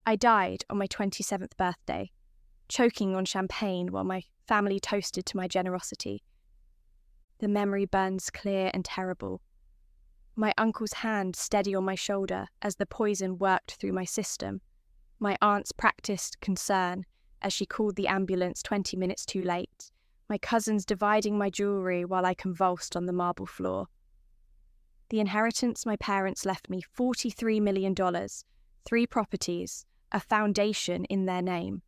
I died on my 27th birthday, choking on champagne while my family toasted to my generosity. The memory burns clear and terrible. My uncle's hand steady on my shoulder as the poison worked through my system. My aunt's practiced concern as she called the ambulance 20 minutes too late. My cousins dividing my jewellery while I convulsed on the marble floor. The inheritance my parents left me, $43 million, 3 properties, a foundation in their name.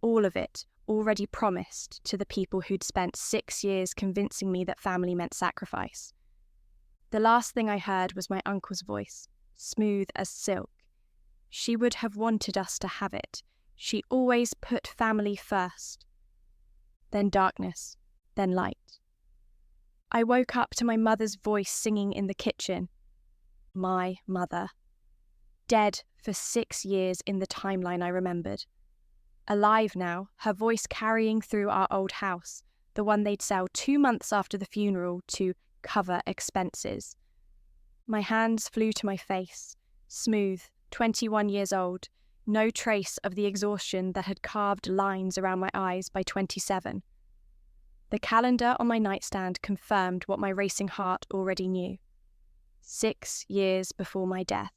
All of it already promised to the people who'd spent 6 years convincing me that family meant sacrifice. The last thing I heard was my uncle's voice, smooth as silk. She would have wanted us to have it. She always put family first. Then darkness, then light. I woke up to my mother's voice singing in the kitchen. My mother. Dead for 6 years in the timeline I remembered. Alive now, her voice carrying through our old house, the one they'd sell 2 months after the funeral to cover expenses. My hands flew to my face, smooth, 21 years old, no trace of the exhaustion that had carved lines around my eyes by 27. The calendar on my nightstand confirmed what my racing heart already knew. 6 years before my death.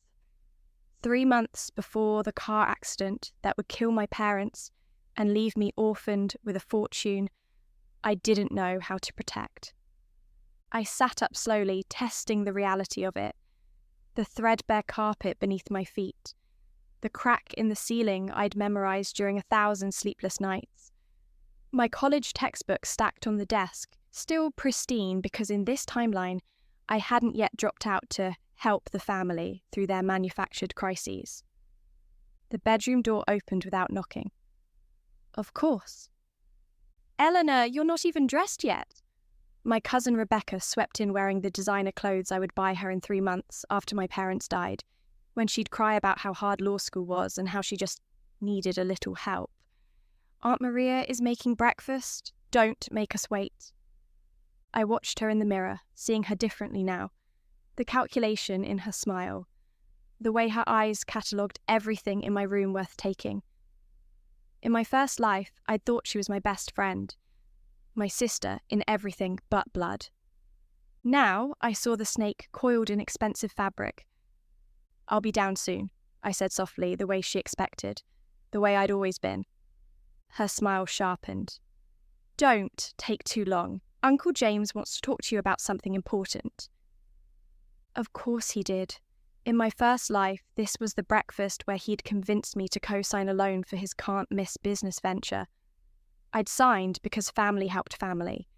3 months before the car accident that would kill my parents and leave me orphaned with a fortune I didn't know how to protect. I sat up slowly, testing the reality of it. The threadbare carpet beneath my feet. The crack in the ceiling I'd memorized during 1,000 sleepless nights. My college textbook stacked on the desk, still pristine because in this timeline I hadn't yet dropped out to help the family through their manufactured crises. The bedroom door opened without knocking. Of course. Eleanor, you're not even dressed yet. My cousin Rebecca swept in wearing the designer clothes I would buy her in 3 months after my parents died, when she'd cry about how hard law school was and how she just needed a little help. Aunt Maria is making breakfast. Don't make us wait. I watched her in the mirror, seeing her differently now. The calculation in her smile. The way her eyes catalogued everything in my room worth taking. In my first life, I'd thought she was my best friend. My sister in everything but blood. Now I saw the snake coiled in expensive fabric. I'll be down soon, I said softly, the way she expected, the way I'd always been. Her smile sharpened. Don't take too long. Uncle James wants to talk to you about something important. Of course he did. In my first life, this was the breakfast where he'd convinced me to co-sign a loan for his can't-miss business venture. I'd signed because family helped family.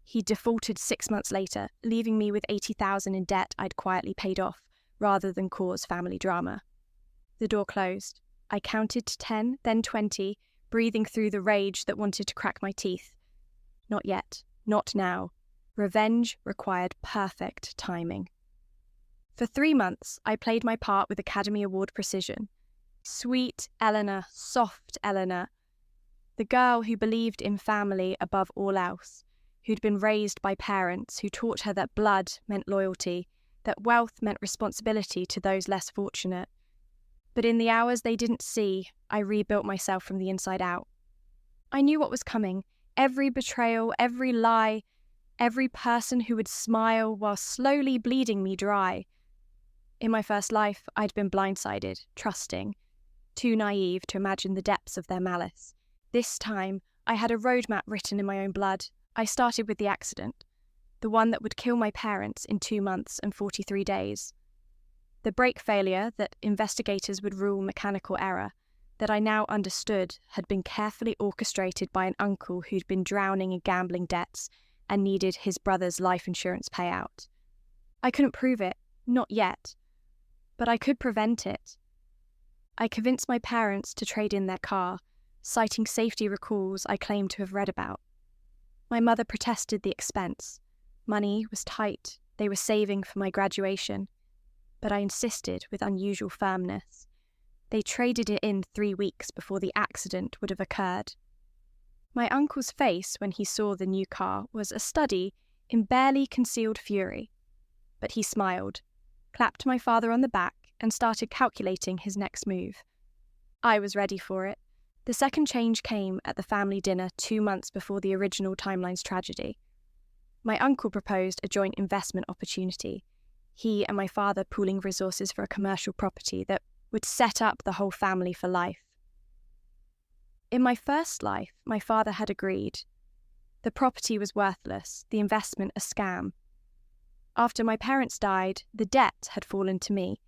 He defaulted 6 months later, leaving me with $80,000 in debt I'd quietly paid off, rather than cause family drama. The door closed. I counted to 10, then 20, breathing through the rage that wanted to crack my teeth. Not yet. Not now. Revenge required perfect timing. For 3 months, I played my part with Academy Award precision. Sweet Eleanor, soft Eleanor. The girl who believed in family above all else, who'd been raised by parents who taught her that blood meant loyalty, that wealth meant responsibility to those less fortunate. But in the hours they didn't see, I rebuilt myself from the inside out. I knew what was coming. Every betrayal, every lie, every person who would smile while slowly bleeding me dry. In my first life, I'd been blindsided, trusting, too naive to imagine the depths of their malice. This time, I had a roadmap written in my own blood. I started with the accident, the one that would kill my parents in 2 months and 43 days. The brake failure that investigators would rule mechanical error, that I now understood had been carefully orchestrated by an uncle who'd been drowning in gambling debts and needed his brother's life insurance payout. I couldn't prove it, not yet, but I could prevent it. I convinced my parents to trade in their car, citing safety recalls I claimed to have read about. My mother protested the expense. Money was tight, they were saving for my graduation, but I insisted with unusual firmness. They traded it in 3 weeks before the accident would have occurred. My uncle's face when he saw the new car was a study in barely concealed fury, but he smiled, clapped my father on the back, and started calculating his next move. I was ready for it. The second change came at the family dinner 2 months before the original timeline's tragedy. My uncle proposed a joint investment opportunity, he and my father pooling resources for a commercial property that would set up the whole family for life. In my first life, my father had agreed. The property was worthless, the investment a scam. After my parents died, the debt had fallen to me,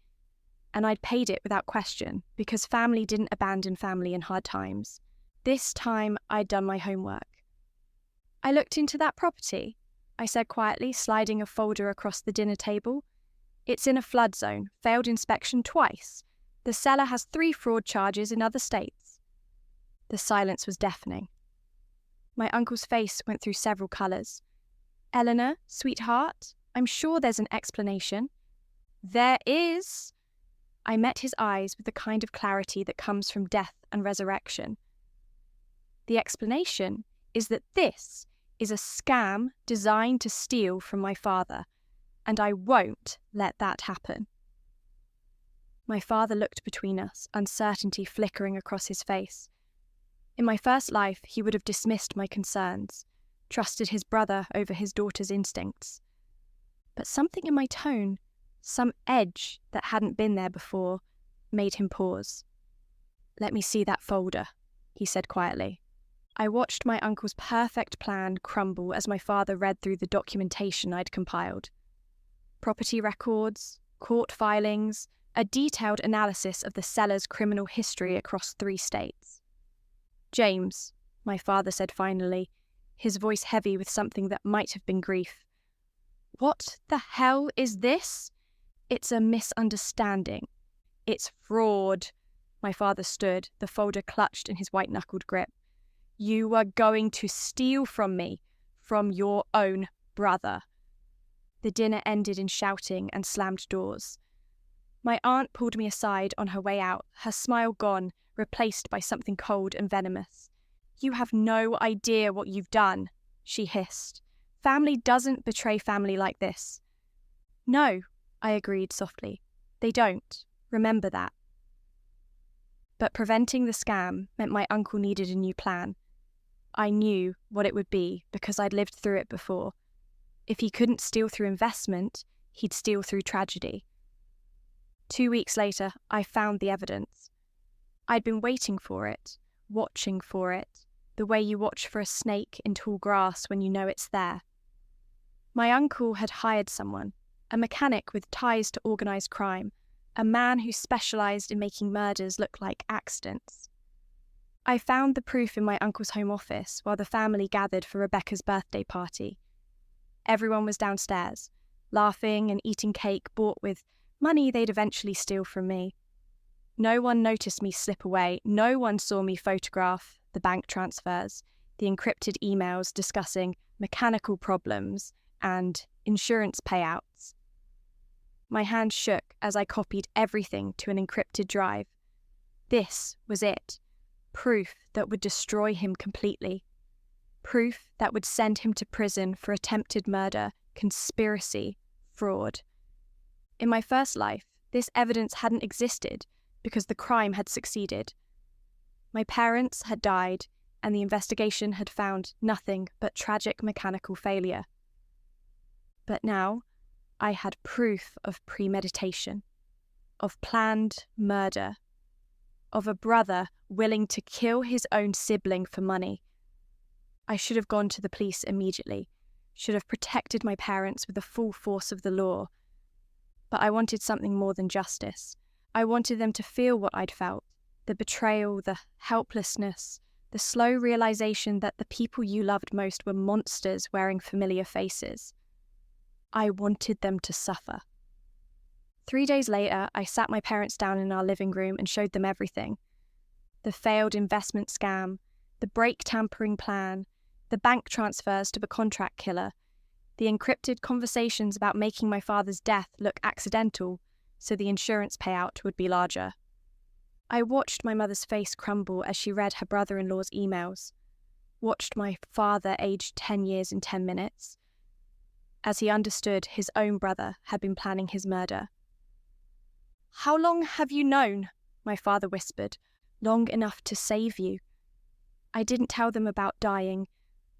and I'd paid it without question because family didn't abandon family in hard times. This time, I'd done my homework. I looked into that property, I said quietly, sliding a folder across the dinner table. It's in a flood zone, failed inspection twice. The seller has 3 fraud charges in other states. The silence was deafening. My uncle's face went through several colours. Eleanor, sweetheart, I'm sure there's an explanation. There is. I met his eyes with the kind of clarity that comes from death and resurrection. The explanation is that this is a scam designed to steal from my father, and I won't let that happen. My father looked between us, uncertainty flickering across his face. In my first life, he would have dismissed my concerns, trusted his brother over his daughter's instincts. But something in my tone, some edge that hadn't been there before, made him pause. "Let me see that folder," he said quietly. I watched my uncle's perfect plan crumble as my father read through the documentation I'd compiled. Property records, court filings, a detailed analysis of the seller's criminal history across 3 states. "James," my father said finally, his voice heavy with something that might have been grief. "What the hell is this? It's a misunderstanding. It's fraud." My father stood, the folder clutched in his white-knuckled grip. "You are going to steal from me, from your own brother." The dinner ended in shouting and slammed doors. My aunt pulled me aside on her way out, her smile gone, replaced by something cold and venomous. "You have no idea what you've done," she hissed. "Family doesn't betray family like this." "No," I agreed softly. "They don't. Remember that." But preventing the scam meant my uncle needed a new plan. I knew what it would be because I'd lived through it before. If he couldn't steal through investment, he'd steal through tragedy. 2 weeks later, I found the evidence. I'd been waiting for it, watching for it, the way you watch for a snake in tall grass when you know it's there. My uncle had hired someone, a mechanic with ties to organised crime, a man who specialised in making murders look like accidents. I found the proof in my uncle's home office while the family gathered for Rebecca's birthday party. Everyone was downstairs, laughing and eating cake bought with money they'd eventually steal from me. No one noticed me slip away. No one saw me photograph the bank transfers, the encrypted emails discussing mechanical problems and insurance payouts. My hand shook as I copied everything to an encrypted drive. This was it. Proof that would destroy him completely. Proof that would send him to prison for attempted murder, conspiracy, fraud. In my first life, this evidence hadn't existed because the crime had succeeded. My parents had died, and the investigation had found nothing but tragic mechanical failure. But now, I had proof of premeditation, of planned murder, of a brother willing to kill his own sibling for money. I should have gone to the police immediately, should have protected my parents with the full force of the law. But I wanted something more than justice. I wanted them to feel what I'd felt, the betrayal, the helplessness, the slow realization that the people you loved most were monsters wearing familiar faces. I wanted them to suffer. 3 days later, I sat my parents down in our living room and showed them everything. The failed investment scam, the brake tampering plan, the bank transfers to the contract killer, the encrypted conversations about making my father's death look accidental so the insurance payout would be larger. I watched my mother's face crumble as she read her brother-in-law's emails, watched my father aged 10 years in 10 minutes, as he understood his own brother had been planning his murder. "How long have you known?" my father whispered, long enough to save you. I didn't tell them about dying,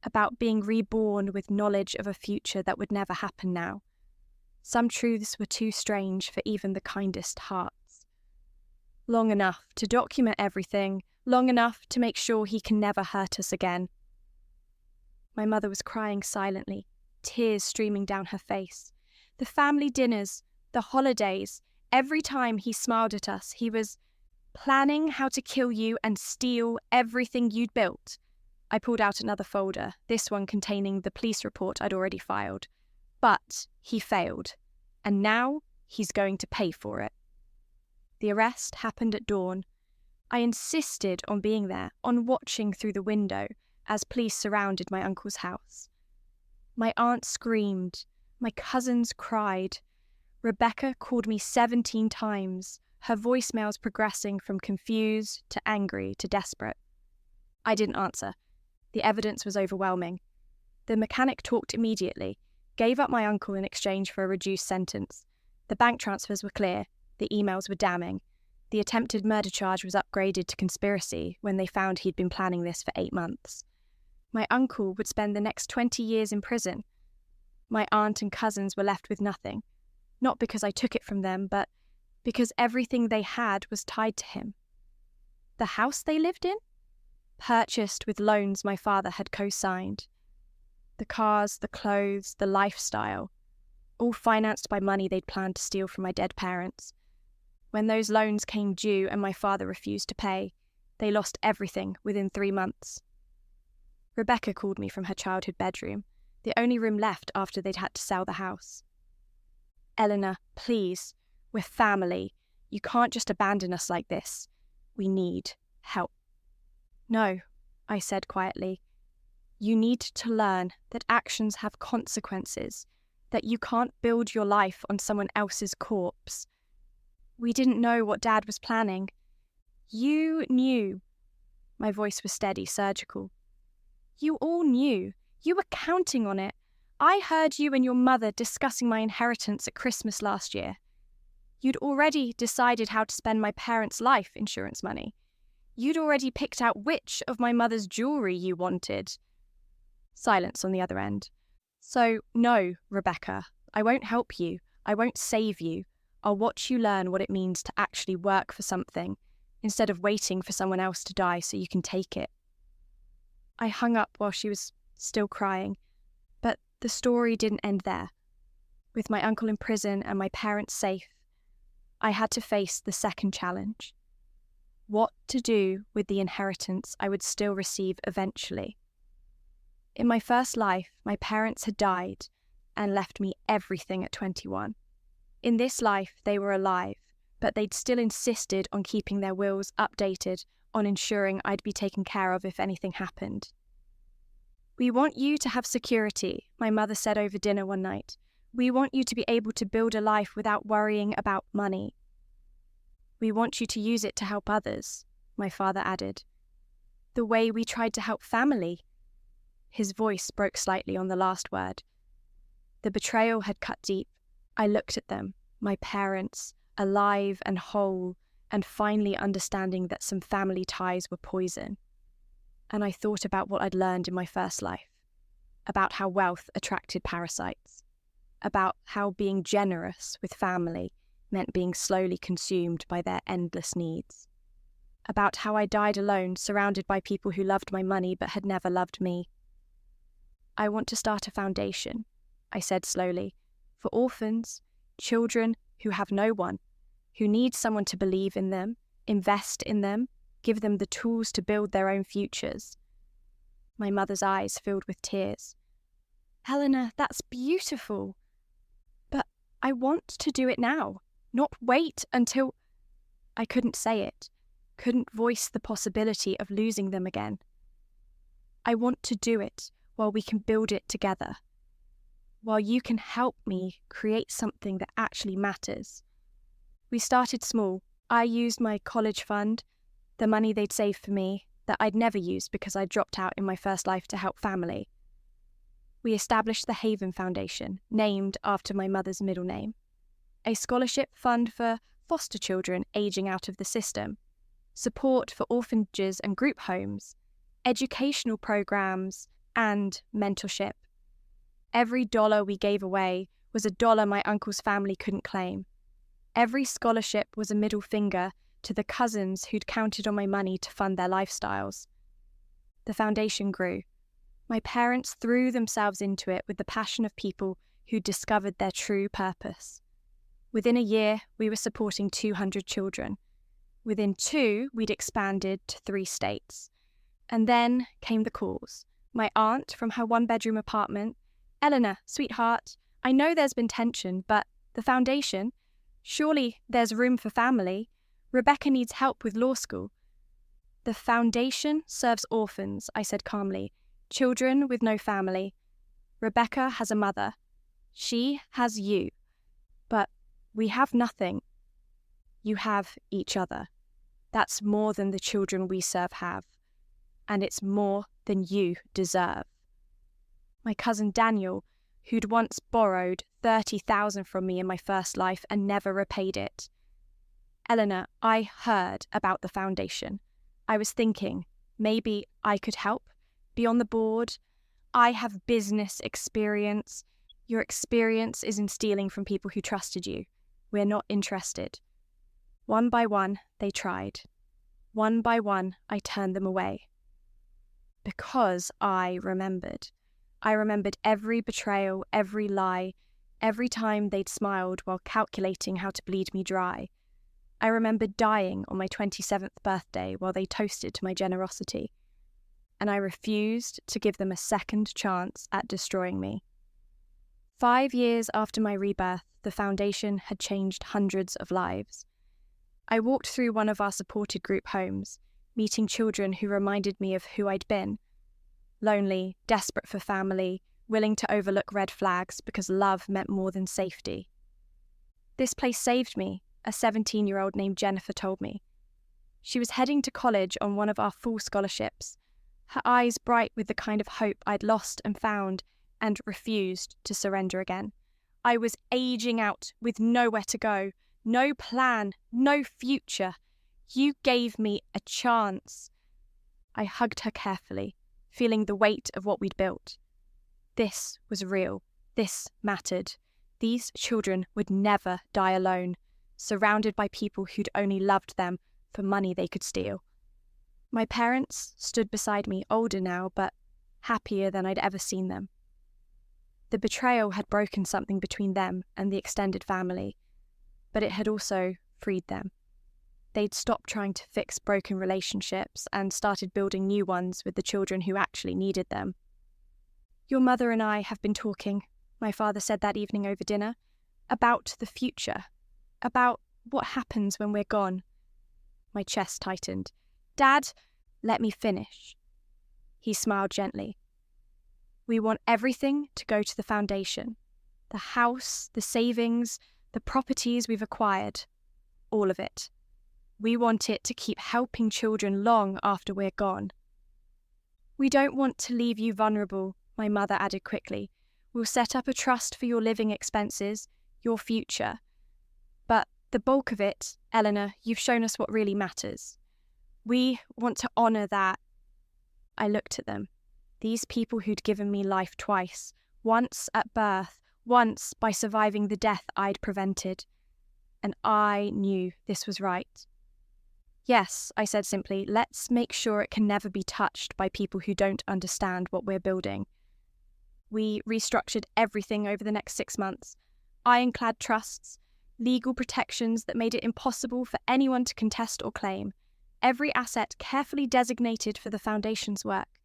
about being reborn with knowledge of a future that would never happen now. Some truths were too strange for even the kindest hearts. Long enough to document everything, long enough to make sure he can never hurt us again. My mother was crying silently, tears streaming down her face. The family dinners, the holidays, every time he smiled at us, he was planning how to kill you and steal everything you'd built. I pulled out another folder, this one containing the police report I'd already filed. But he failed, and now he's going to pay for it. The arrest happened at dawn. I insisted on being there, on watching through the window as police surrounded my uncle's house. My aunt screamed. My cousins cried. Rebecca called me 17 times, her voicemails progressing from confused to angry to desperate. I didn't answer. The evidence was overwhelming. The mechanic talked immediately, gave up my uncle in exchange for a reduced sentence. The bank transfers were clear. The emails were damning. The attempted murder charge was upgraded to conspiracy when they found he'd been planning this for 8 months. My uncle would spend the next 20 years in prison. My aunt and cousins were left with nothing, not because I took it from them, but because everything they had was tied to him. The house they lived in? Purchased with loans my father had co-signed. The cars, the clothes, the lifestyle, all financed by money they'd planned to steal from my dead parents. When those loans came due and my father refused to pay, they lost everything within 3 months. Rebecca called me from her childhood bedroom, the only room left after they'd had to sell the house. "Eleanor, please, we're family. You can't just abandon us like this. We need help." "No," I said quietly. "You need to learn that actions have consequences, that you can't build your life on someone else's corpse. We didn't know what Dad was planning. You knew." My voice was steady, surgical. "You all knew. You were counting on it. I heard you and your mother discussing my inheritance at Christmas last year. You'd already decided how to spend my parents' life insurance money. You'd already picked out which of my mother's jewellery you wanted." Silence on the other end. "So, no, Rebecca, I won't help you. I won't save you. I'll watch you learn what it means to actually work for something, instead of waiting for someone else to die so you can take it." I hung up while she was still crying, but the story didn't end there. With my uncle in prison and my parents safe, I had to face the second challenge. What to do with the inheritance I would still receive eventually. In my first life, my parents had died and left me everything at 21. In this life, they were alive, but they'd still insisted on keeping their wills updated, on ensuring I'd be taken care of if anything happened. "We want you to have security," my mother said over dinner one night. "We want you to be able to build a life without worrying about money." "We want you to use it to help others," my father added. "The way we tried to help family." His voice broke slightly on the last word. The betrayal had cut deep. I looked at them, my parents, alive and whole, and finally understanding that some family ties were poison. And I thought about what I'd learned in my first life, about how wealth attracted parasites, about how being generous with family meant being slowly consumed by their endless needs, about how I died alone, surrounded by people who loved my money but had never loved me. "I want to start a foundation," I said slowly, "for orphans, children who have no one, who need someone to believe in them, invest in them, give them the tools to build their own futures." My mother's eyes filled with tears. "Eleanor, that's beautiful. But I want to do it now, not wait until—" I couldn't say it, couldn't voice the possibility of losing them again. "I want to do it while we can build it together, while you can help me create something that actually matters." We started small. I used my college fund, the money they'd saved for me, that I'd never used because I dropped out in my first life to help family. We established the Haven Foundation, named after my mother's middle name, a scholarship fund for foster children aging out of the system. support for orphanages and group homes, educational programs, and mentorship. Every dollar we gave away was a dollar my uncle's family couldn't claim. Every scholarship was a middle finger to the cousins who'd counted on my money to fund their lifestyles. The foundation grew. My parents threw themselves into it with the passion of people who'd discovered their true purpose. Within a year, we were supporting 200 children. Within 2, we'd expanded to 3 states. And then came the calls. My aunt from her 1-bedroom apartment, "Eleanor, sweetheart, I know there's been tension, but the foundation, surely there's room for family. Rebecca needs help with law school." "The foundation serves orphans," I said calmly, "children with no family. Rebecca has a mother. She has you. But we have nothing. You have each other. That's more than the children we serve have. And it's more than you deserve." My cousin Daniel, who'd once borrowed $30,000 from me in my first life and never repaid it. "Eleanor, I heard about the foundation. I was thinking, maybe I could help, be on the board. I have business experience. Your experience is in stealing from people who trusted you. We're not interested." One by one, they tried. One by one, I turned them away. Because I remembered. I remembered every betrayal, every lie, every time they'd smiled while calculating how to bleed me dry. I remembered dying on my 27th birthday while they toasted to my generosity. And I refused to give them a second chance at destroying me. 5 years after my rebirth, the foundation had changed hundreds of lives. I walked through one of our supported group homes, meeting children who reminded me of who I'd been. Lonely, desperate for family, willing to overlook red flags because love meant more than safety. "This place saved me," a 17-year-old named Jennifer told me. She was heading to college on one of our full scholarships, her eyes bright with the kind of hope I'd lost and found and refused to surrender again. I was aging out with nowhere to go, no plan, no future. You gave me a chance. I hugged her carefully, feeling the weight of what we'd built. This was real. This mattered. These children would never die alone, surrounded by people who'd only loved them for money they could steal. My parents stood beside me, older now, but happier than I'd ever seen them. The betrayal had broken something between them and the extended family, but it had also freed them. They'd stopped trying to fix broken relationships and started building new ones with the children who actually needed them. "Your mother and I have been talking," my father said that evening over dinner, "about the future, about what happens when we're gone." My chest tightened. "Dad, let me finish." He smiled gently. "We want everything to go to the foundation. The house, the savings, the properties we've acquired. All of it. We want it to keep helping children long after we're gone." "We don't want to leave you vulnerable," my mother added quickly. "We'll set up a trust for your living expenses, your future. But the bulk of it, Eleanor, you've shown us what really matters. We want to honour that." I looked at them. These people who'd given me life twice, once at birth, once by surviving the death I'd prevented. And I knew this was right. "Yes," I said simply, "let's make sure it can never be touched by people who don't understand what we're building." We restructured everything over the next 6 months. Ironclad trusts, legal protections that made it impossible for anyone to contest or claim. Every asset carefully designated for the foundation's work.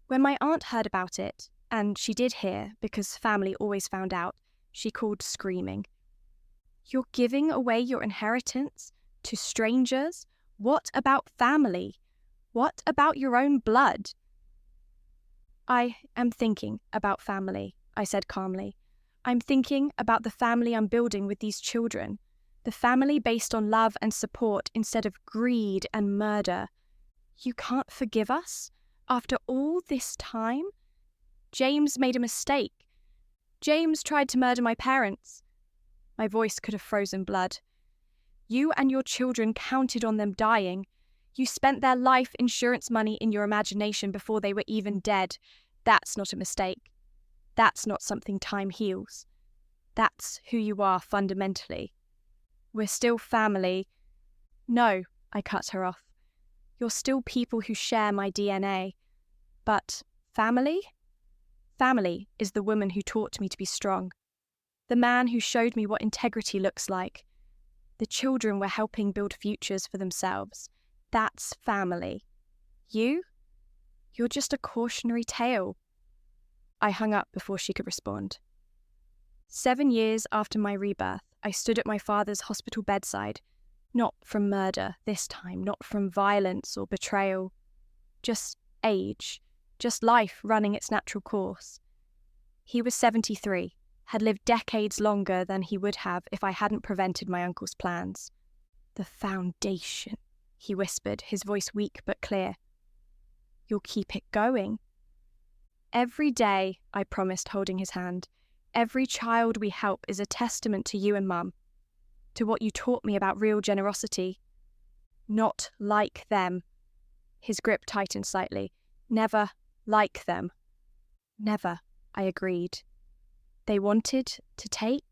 When my aunt heard about it, and she did hear because family always found out, she called screaming. "You're giving away your inheritance to strangers? What about family? What about your own blood?" "I am thinking about family," I said calmly. "I'm thinking about the family I'm building with these children. The family based on love and support instead of greed and murder. You can't forgive us? After all this time? James made a mistake. James tried to murder my parents." My voice could have frozen blood. You and your children counted on them dying. You spent their life insurance money in your imagination before they were even dead. That's not a mistake. That's not something time heals. That's who you are fundamentally. We're still family. No, I cut her off. You're still people who share my DNA. But family? Family is the woman who taught me to be strong. The man who showed me what integrity looks like. The children we're helping build futures for themselves. That's family. You're just a cautionary tale. I hung up before she could respond. 7 years after my rebirth, I stood at my father's hospital bedside, not from murder this time, not from violence or betrayal, just age, just life running its natural course. He was 73, had lived decades longer than he would have if I hadn't prevented my uncle's plans. The foundation, he whispered, his voice weak but clear. You'll keep it going. Every day, I promised, holding his hand, every child we help is a testament to you and Mum, to what you taught me about real generosity. Not like them. His grip tightened slightly. Never like them. Never, I agreed. They wanted to take.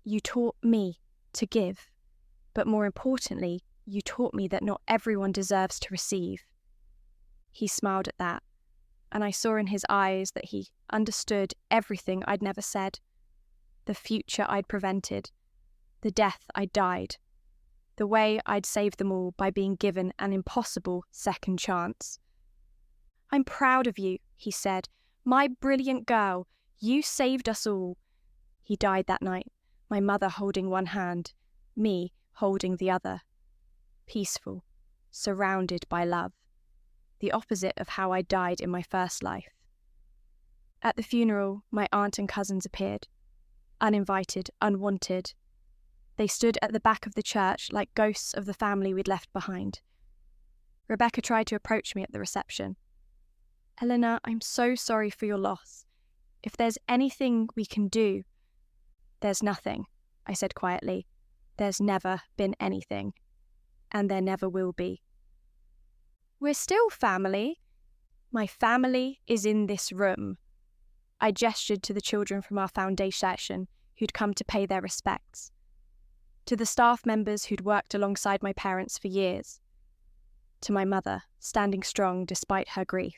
You taught me to give. But more importantly, you taught me that not everyone deserves to receive. He smiled at that, and I saw in his eyes that he understood everything I'd never said. The future I'd prevented. The death I'd died. The way I'd saved them all by being given an impossible second chance. I'm proud of you, he said. My brilliant girl, you saved us all. He died that night, my mother holding one hand, me holding the other. Peaceful, surrounded by love. The opposite of how I died in my first life. At the funeral, my aunt and cousins appeared. Uninvited, unwanted. They stood at the back of the church like ghosts of the family we'd left behind. Rebecca tried to approach me at the reception. Eleanor, I'm so sorry for your loss. If there's anything we can do... There's nothing, I said quietly. There's never been anything. And there never will be. We're still family. My family is in this room. I gestured to the children from our foundation session who'd come to pay their respects. To the staff members who'd worked alongside my parents for years. To my mother, standing strong despite her grief.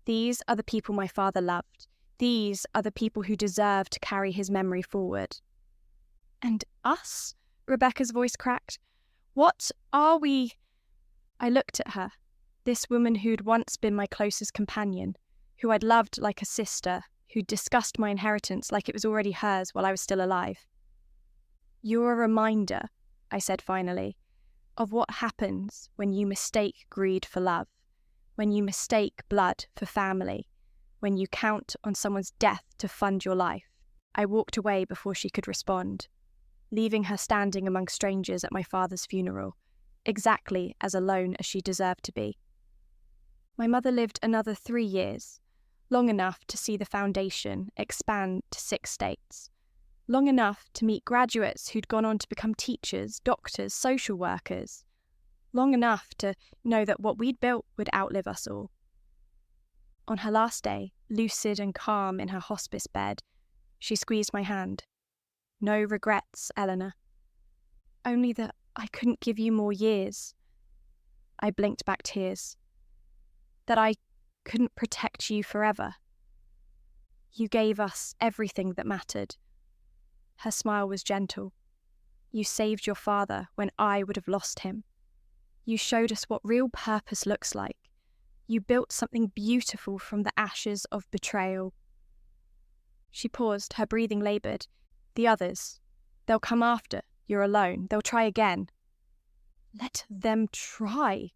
These are the people my father loved. These are the people who deserve to carry his memory forward. And us? Rebecca's voice cracked. What are we? I looked at her, this woman who'd once been my closest companion, who I'd loved like a sister, who'd discussed my inheritance like it was already hers while I was still alive. You're a reminder, I said finally, of what happens when you mistake greed for love, when you mistake blood for family, when you count on someone's death to fund your life. I walked away before she could respond, leaving her standing among strangers at my father's funeral, exactly as alone as she deserved to be. My mother lived another 3 years, long enough to see the foundation expand to 6 states, long enough to meet graduates who'd gone on to become teachers, doctors, social workers, long enough to know that what we'd built would outlive us all. On her last day, lucid and calm in her hospice bed, she squeezed my hand. No regrets, Eleanor. Only that I couldn't give you more years. I blinked back tears. That I couldn't protect you forever. You gave us everything that mattered. Her smile was gentle. You saved your father when I would have lost him. You showed us what real purpose looks like. You built something beautiful from the ashes of betrayal. She paused, her breathing laboured. The others. They'll come after. You're alone. They'll try again. Let them try.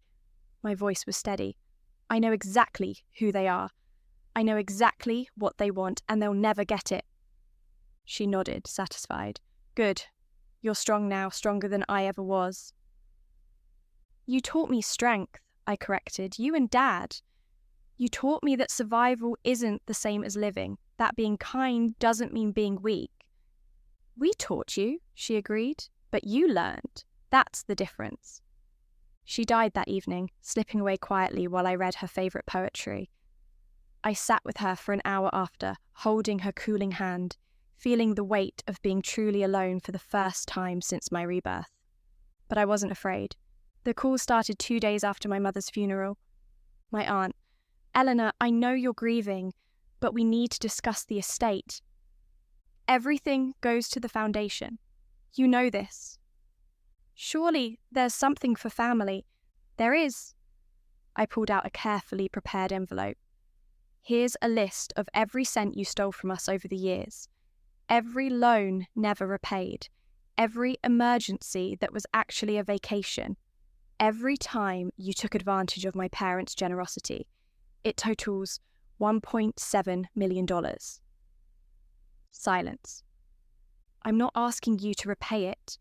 My voice was steady. I know exactly who they are. I know exactly what they want, and they'll never get it. She nodded, satisfied. Good. You're strong now, stronger than I ever was. You taught me strength, I corrected. You and Dad. You taught me that survival isn't the same as living, that being kind doesn't mean being weak. We taught you, she agreed, but you learned. That's the difference. She died that evening, slipping away quietly while I read her favourite poetry. I sat with her for an hour after, holding her cooling hand, feeling the weight of being truly alone for the first time since my rebirth. But I wasn't afraid. The call started 2 days after my mother's funeral. My aunt, "Eleanor, I know you're grieving, but we need to discuss the estate. Everything goes to the foundation. You know this. Surely there's something for family." "There is." I pulled out a carefully prepared envelope. "Here's a list of every cent you stole from us over the years. Every loan never repaid. Every emergency that was actually a vacation. Every time you took advantage of my parents' generosity. It totals $1.7 million. Silence. "I'm not asking you to repay it.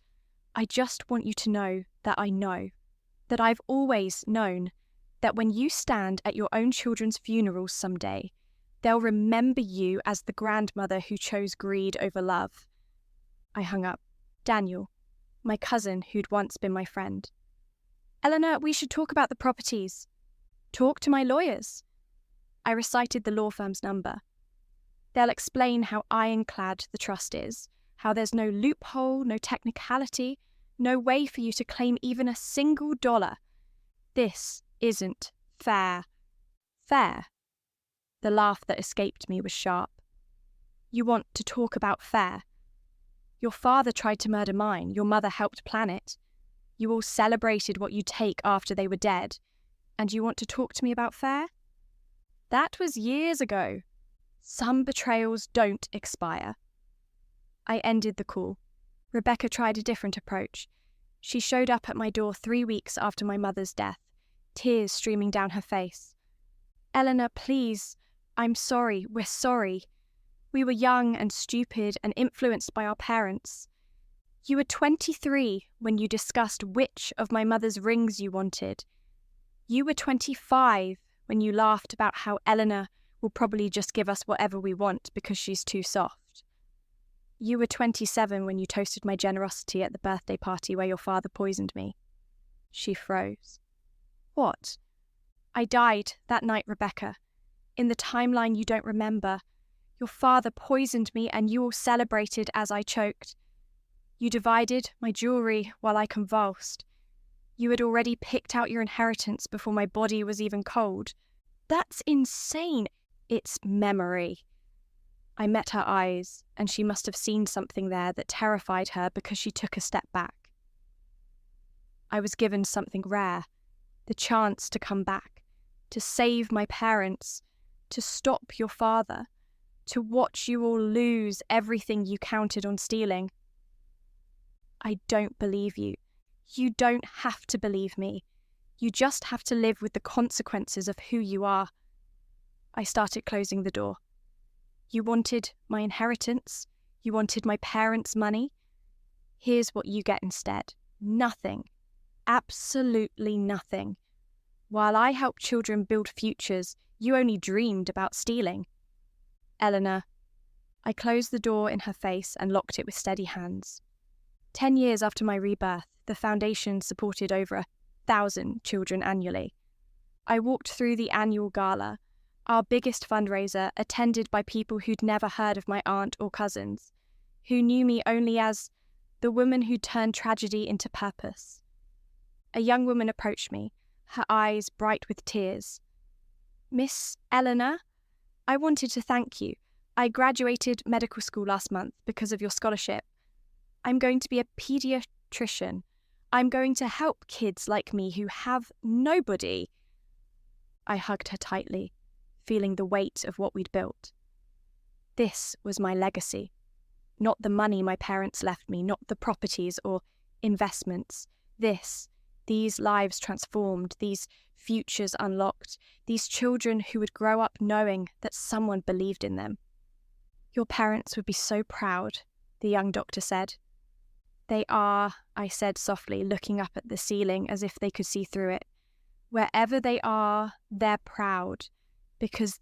I just want you to know, that I've always known, that when you stand at your own children's funerals someday, they'll remember you as the grandmother who chose greed over love." I hung up. Daniel, my cousin who'd once been my friend. "Eleanor, we should talk about the properties." "Talk to my lawyers." I recited the law firm's number. "They'll explain how ironclad the trust is, how there's no loophole, no technicality, no way for you to claim even a single dollar. This isn't fair." "Fair?" The laugh that escaped me was sharp. "You want to talk about fair? Your father tried to murder mine, your mother helped plan it. You all celebrated what you'd take after they were dead, and you want to talk to me about fair? That was years ago. Some betrayals don't expire." I ended the call. Rebecca tried a different approach. She showed up at my door 3 weeks after my mother's death, tears streaming down her face. "Eleanor, please, I'm sorry, we're sorry. We were young and stupid and influenced by our parents. You were 23 when you discussed which of my mother's rings you wanted. You were 25 when you laughed about how Eleanor will probably just give us whatever we want because she's too soft. You were 27 when you toasted my generosity at the birthday party where your father poisoned me." She froze. "What?" "I died that night, Rebecca. In the timeline you don't remember. Your father poisoned me and you all celebrated as I choked. You divided my jewelry while I convulsed. You had already picked out your inheritance before my body was even cold. That's insane." "It's memory." I met her eyes, and she must have seen something there that terrified her because she took a step back. I was given something rare, the chance to come back, to save my parents, to stop your father, to watch you all lose everything you counted on stealing. I don't believe you. You don't have to believe me. You just have to live with the consequences of who you are. I started closing the door. You wanted my inheritance. You wanted my parents' money. Here's what you get instead. Nothing. Absolutely nothing. While I helped children build futures, you only dreamed about stealing. Eleanor. I closed the door in her face and locked it with steady hands. 10 years after my rebirth, the foundation supported over 1,000 children annually. I walked through the annual gala, our biggest fundraiser, attended by people who'd never heard of my aunt or cousins, who knew me only as the woman who turned tragedy into purpose. A young woman approached me, her eyes bright with tears. "Miss Eleanor, I wanted to thank you. I graduated medical school last month because of your scholarship. I'm going to be a pediatrician. I'm going to help kids like me who have nobody." I hugged her tightly, feeling the weight of what we'd built. This was my legacy. Not the money my parents left me, not the properties or investments. These lives transformed, these futures unlocked, these children who would grow up knowing that someone believed in them. "Your parents would be so proud," the young doctor said. "They are," I said softly, looking up at the ceiling as if they could see through it. "Wherever they are, they're proud, because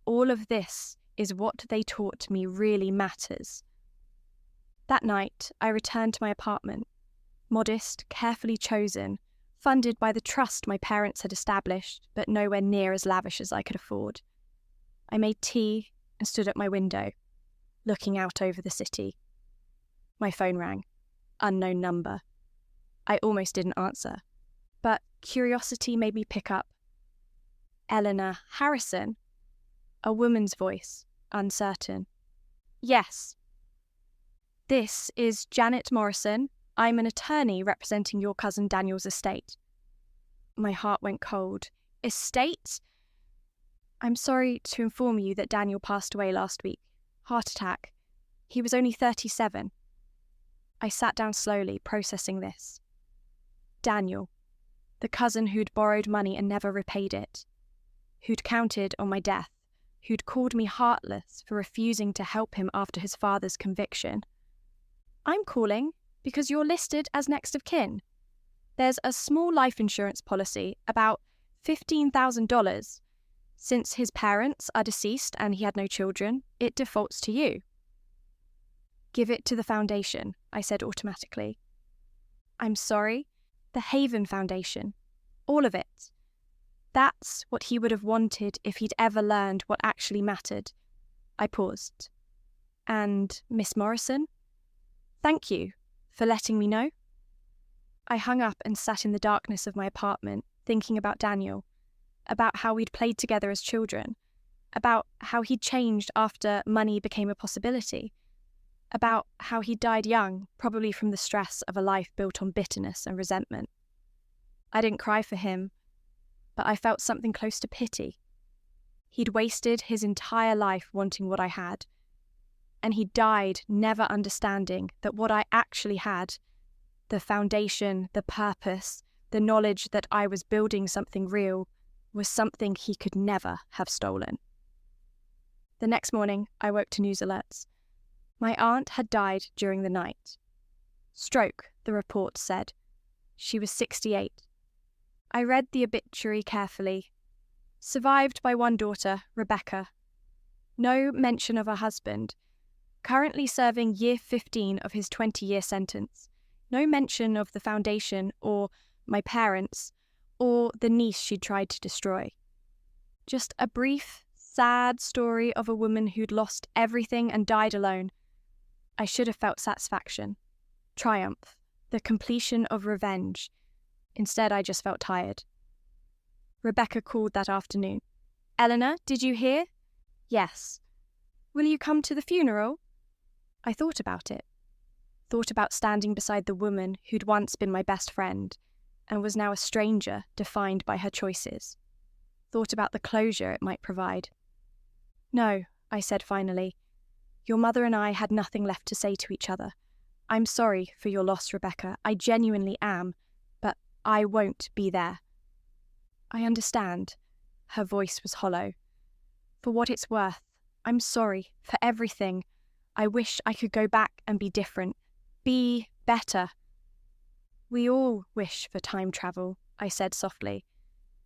all of this, is what they taught me really matters." That night, I returned to my apartment, modest, carefully chosen, funded by the trust my parents had established, but nowhere near as lavish as I could afford. I made tea and stood at my window, looking out over the city. My phone rang. Unknown number. I almost didn't answer, but curiosity made me pick up. Eleanor Harrison? A woman's voice, uncertain. Yes. This is Janet Morrison. I'm an attorney representing your cousin Daniel's estate. My heart went cold. Estate? I'm sorry to inform you that Daniel passed away last week. Heart attack. He was only 37. I sat down slowly, processing this. Daniel, the cousin who'd borrowed money and never repaid it, who'd counted on my death, who'd called me heartless for refusing to help him after his father's conviction. I'm calling because you're listed as next of kin. There's a small life insurance policy, about $15,000. Since his parents are deceased and he had no children, it defaults to you. Give it to the foundation, I said automatically. I'm sorry, the Haven Foundation. All of it. That's what he would have wanted if he'd ever learned what actually mattered. I paused. And Miss Morrison? Thank you for letting me know. I hung up and sat in the darkness of my apartment, thinking about Daniel, about how we'd played together as children, about how he'd changed after money became a possibility, about how he died young, probably from the stress of a life built on bitterness and resentment. I didn't cry for him, but I felt something close to pity. He'd wasted his entire life wanting what I had, and he died never understanding that what I actually had, the foundation, the purpose, the knowledge that I was building something real, was something he could never have stolen. The next morning, I woke to news alerts. My aunt had died during the night. Stroke, the report said. She was 68. I read the obituary carefully. Survived by one daughter, Rebecca. No mention of her husband. Currently serving year 15 of his 20-year sentence. No mention of the foundation or my parents or the niece she'd tried to destroy. Just a brief, sad story of a woman who'd lost everything and died alone. I should have felt satisfaction, triumph, the completion of revenge. Instead, I just felt tired. Rebecca called that afternoon. Eleanor, did you hear? Yes. Will you come to the funeral? I thought about it. Thought about standing beside the woman who'd once been my best friend and was now a stranger defined by her choices. Thought about the closure it might provide. No, I said finally. Your mother and I had nothing left to say to each other. I'm sorry for your loss, Rebecca. I genuinely am, but I won't be there. I understand. Her voice was hollow. For what it's worth, I'm sorry for everything. I wish I could go back and be different. Be better. We all wish for time travel, I said softly.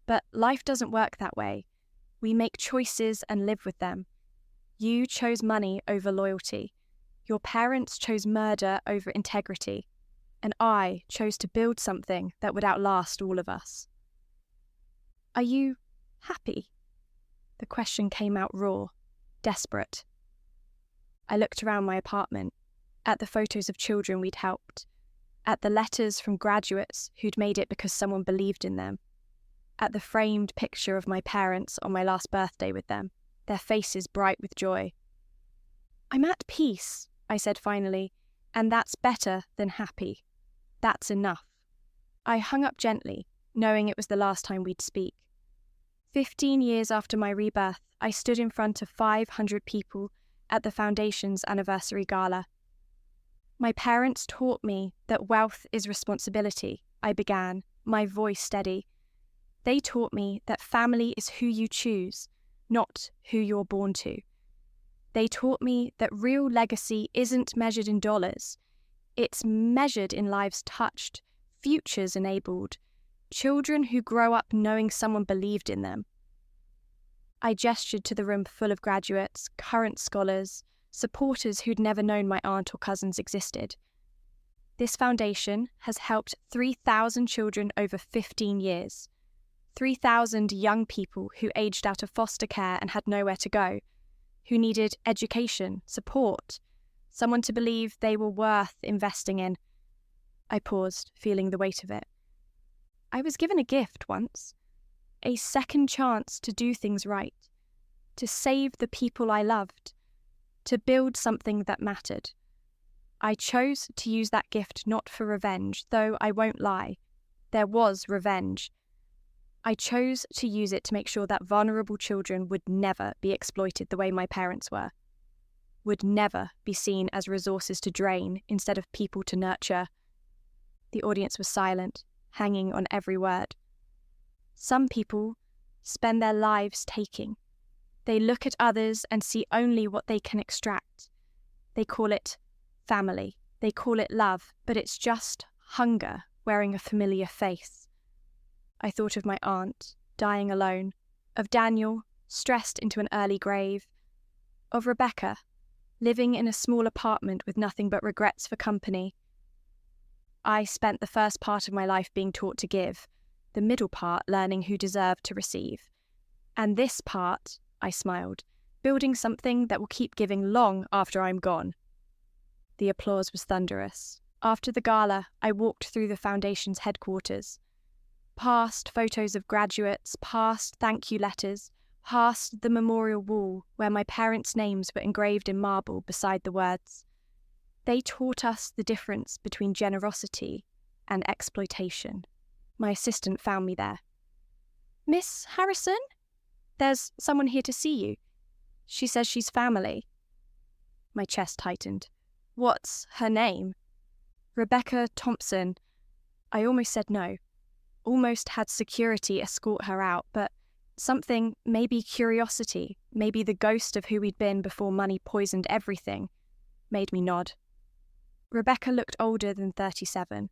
But life doesn't work that way. We make choices and live with them. You chose money over loyalty. Your parents chose murder over integrity. And I chose to build something that would outlast all of us. Are you happy? The question came out raw, desperate. I looked around my apartment, at the photos of children we'd helped, at the letters from graduates who'd made it because someone believed in them, at the framed picture of my parents on my last birthday with them, their faces bright with joy. I'm at peace, I said finally, and that's better than happy. That's enough. I hung up gently, knowing it was the last time we'd speak. 15 years after my rebirth, I stood in front of 500 people at the Foundation's anniversary gala. My parents taught me that wealth is responsibility, I began, my voice steady. They taught me that family is who you choose, not who you're born to. They taught me that real legacy isn't measured in dollars. It's measured in lives touched, futures enabled, children who grow up knowing someone believed in them. I gestured to the room full of graduates, current scholars, supporters who'd never known my aunt or cousins existed. This foundation has helped 3,000 children over 15 years. 3,000 young people who aged out of foster care and had nowhere to go, who needed education, support, someone to believe they were worth investing in. I paused, feeling the weight of it. I was given a gift once, a second chance to do things right, to save the people I loved, to build something that mattered. I chose to use that gift not for revenge, though I won't lie, there was revenge. I chose to use it to make sure that vulnerable children would never be exploited the way my parents were, would never be seen as resources to drain instead of people to nurture. The audience was silent, hanging on every word. Some people spend their lives taking. They look at others and see only what they can extract. They call it family. They call it love, but it's just hunger wearing a familiar face. I thought of my aunt, dying alone, of Daniel, stressed into an early grave, of Rebecca, living in a small apartment with nothing but regrets for company. I spent the first part of my life being taught to give, the middle part learning who deserved to receive. And this part, I smiled, building something that will keep giving long after I'm gone. The applause was thunderous. After the gala, I walked through the foundation's headquarters, past photos of graduates, past thank you letters, past the memorial wall where my parents' names were engraved in marble beside the words. They taught us the difference between generosity and exploitation. My assistant found me there. "Miss Harrison? There's someone here to see you. She says she's family." My chest tightened. "What's her name?" "Rebecca Thompson." I almost said no. Almost had security escort her out, but something, maybe curiosity, maybe the ghost of who we'd been before money poisoned everything, made me nod. Rebecca looked older than 37,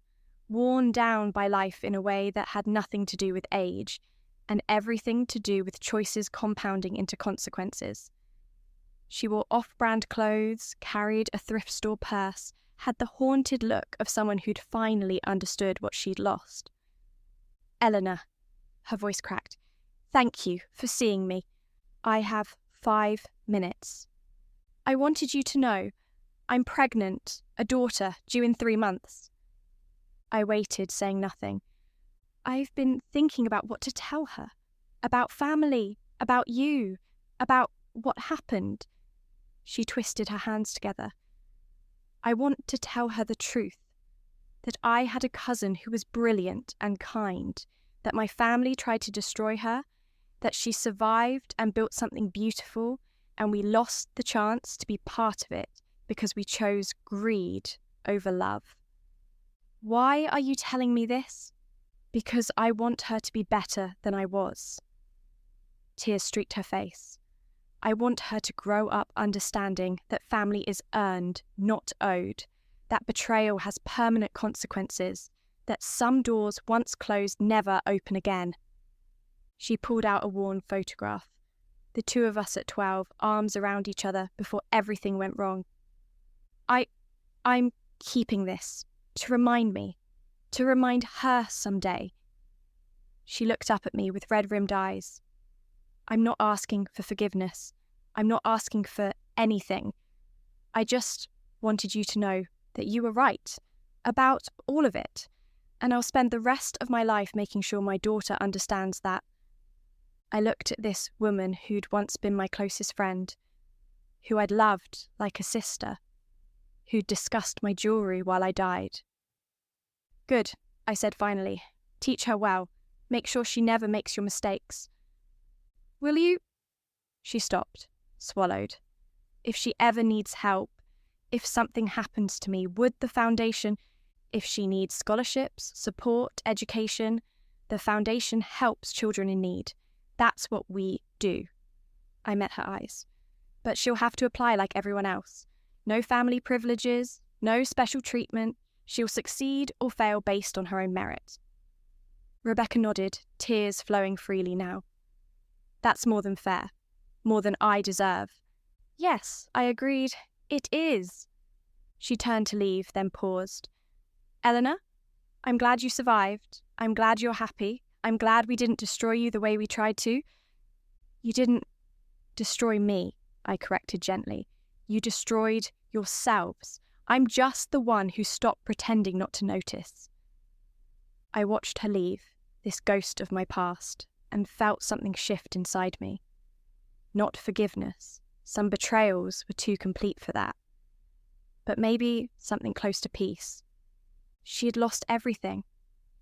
worn down by life in a way that had nothing to do with age, and everything to do with choices compounding into consequences. She wore off-brand clothes, carried a thrift store purse, had the haunted look of someone who'd finally understood what she'd lost. "Eleanor," her voice cracked, "thank you for seeing me. I have 5 minutes. I wanted you to know I'm pregnant, a daughter due in 3 months." I waited, saying nothing. I've been thinking about what to tell her, about family, about you, about what happened. She twisted her hands together. I want to tell her the truth, that I had a cousin who was brilliant and kind, that my family tried to destroy her, that she survived and built something beautiful, and we lost the chance to be part of it because we chose greed over love. Why are you telling me this? Because I want her to be better than I was. Tears streaked her face. I want her to grow up understanding that family is earned, not owed, that betrayal has permanent consequences, that some doors once closed never open again. She pulled out a worn photograph. The two of us at 12, arms around each other before everything went wrong. I'm keeping this, to remind me, to remind her someday. She looked up at me with red-rimmed eyes. I'm not asking for forgiveness. I'm not asking for anything. I just wanted you to know that you were right about all of it, and I'll spend the rest of my life making sure my daughter understands that. I looked at this woman who'd once been my closest friend, who I'd loved like a sister, who'd discussed my jewellery while I died. "Good," I said finally. "Teach her well. Make sure she never makes your mistakes." "Will you?" She stopped, swallowed. "If she ever needs help, if something happens to me, would the foundation, if she needs scholarships, support, education, the foundation helps children in need. That's what we do." I met her eyes. "But she'll have to apply like everyone else. No family privileges, no special treatment. She'll succeed or fail based on her own merit." Rebecca nodded, tears flowing freely now. "That's more than fair, more than I deserve. Yes, I agreed. It is. She turned to leave, then paused. Eleanor, I'm glad you survived. I'm glad you're happy. I'm glad we didn't destroy you the way we tried to. You didn't destroy me, I corrected gently. You destroyed yourselves. I'm just the one who stopped pretending not to notice. I watched her leave, this ghost of my past, and felt something shift inside me. Not forgiveness. Some betrayals were too complete for that. But maybe something close to peace. She had lost everything.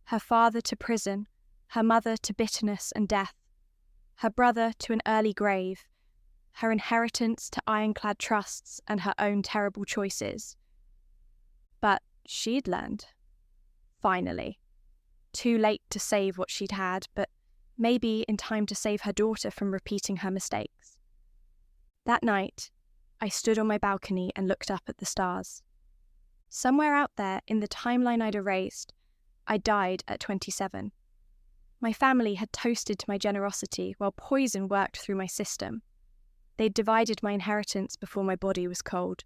Her father to prison, her mother to bitterness and death, her brother to an early grave, her inheritance to ironclad trusts and her own terrible choices. But she'd learned. Finally. Too late to save what she'd had, but maybe in time to save her daughter from repeating her mistakes. That night, I stood on my balcony and looked up at the stars. Somewhere out there in the timeline I'd erased, I died at 27. My family had toasted to my generosity while poison worked through my system. They'd divided my inheritance before my body was cold.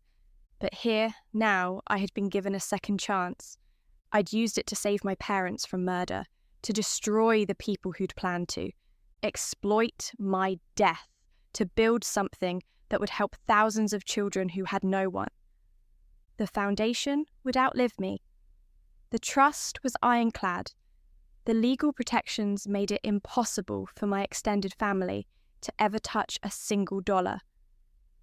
But here, now, I had been given a second chance. I'd used it to save my parents from murder, to destroy the people who'd planned to, exploit my death, to build something that would help thousands of children who had no one. The foundation would outlive me. The trust was ironclad. The legal protections made it impossible for my extended family to ever touch a single dollar.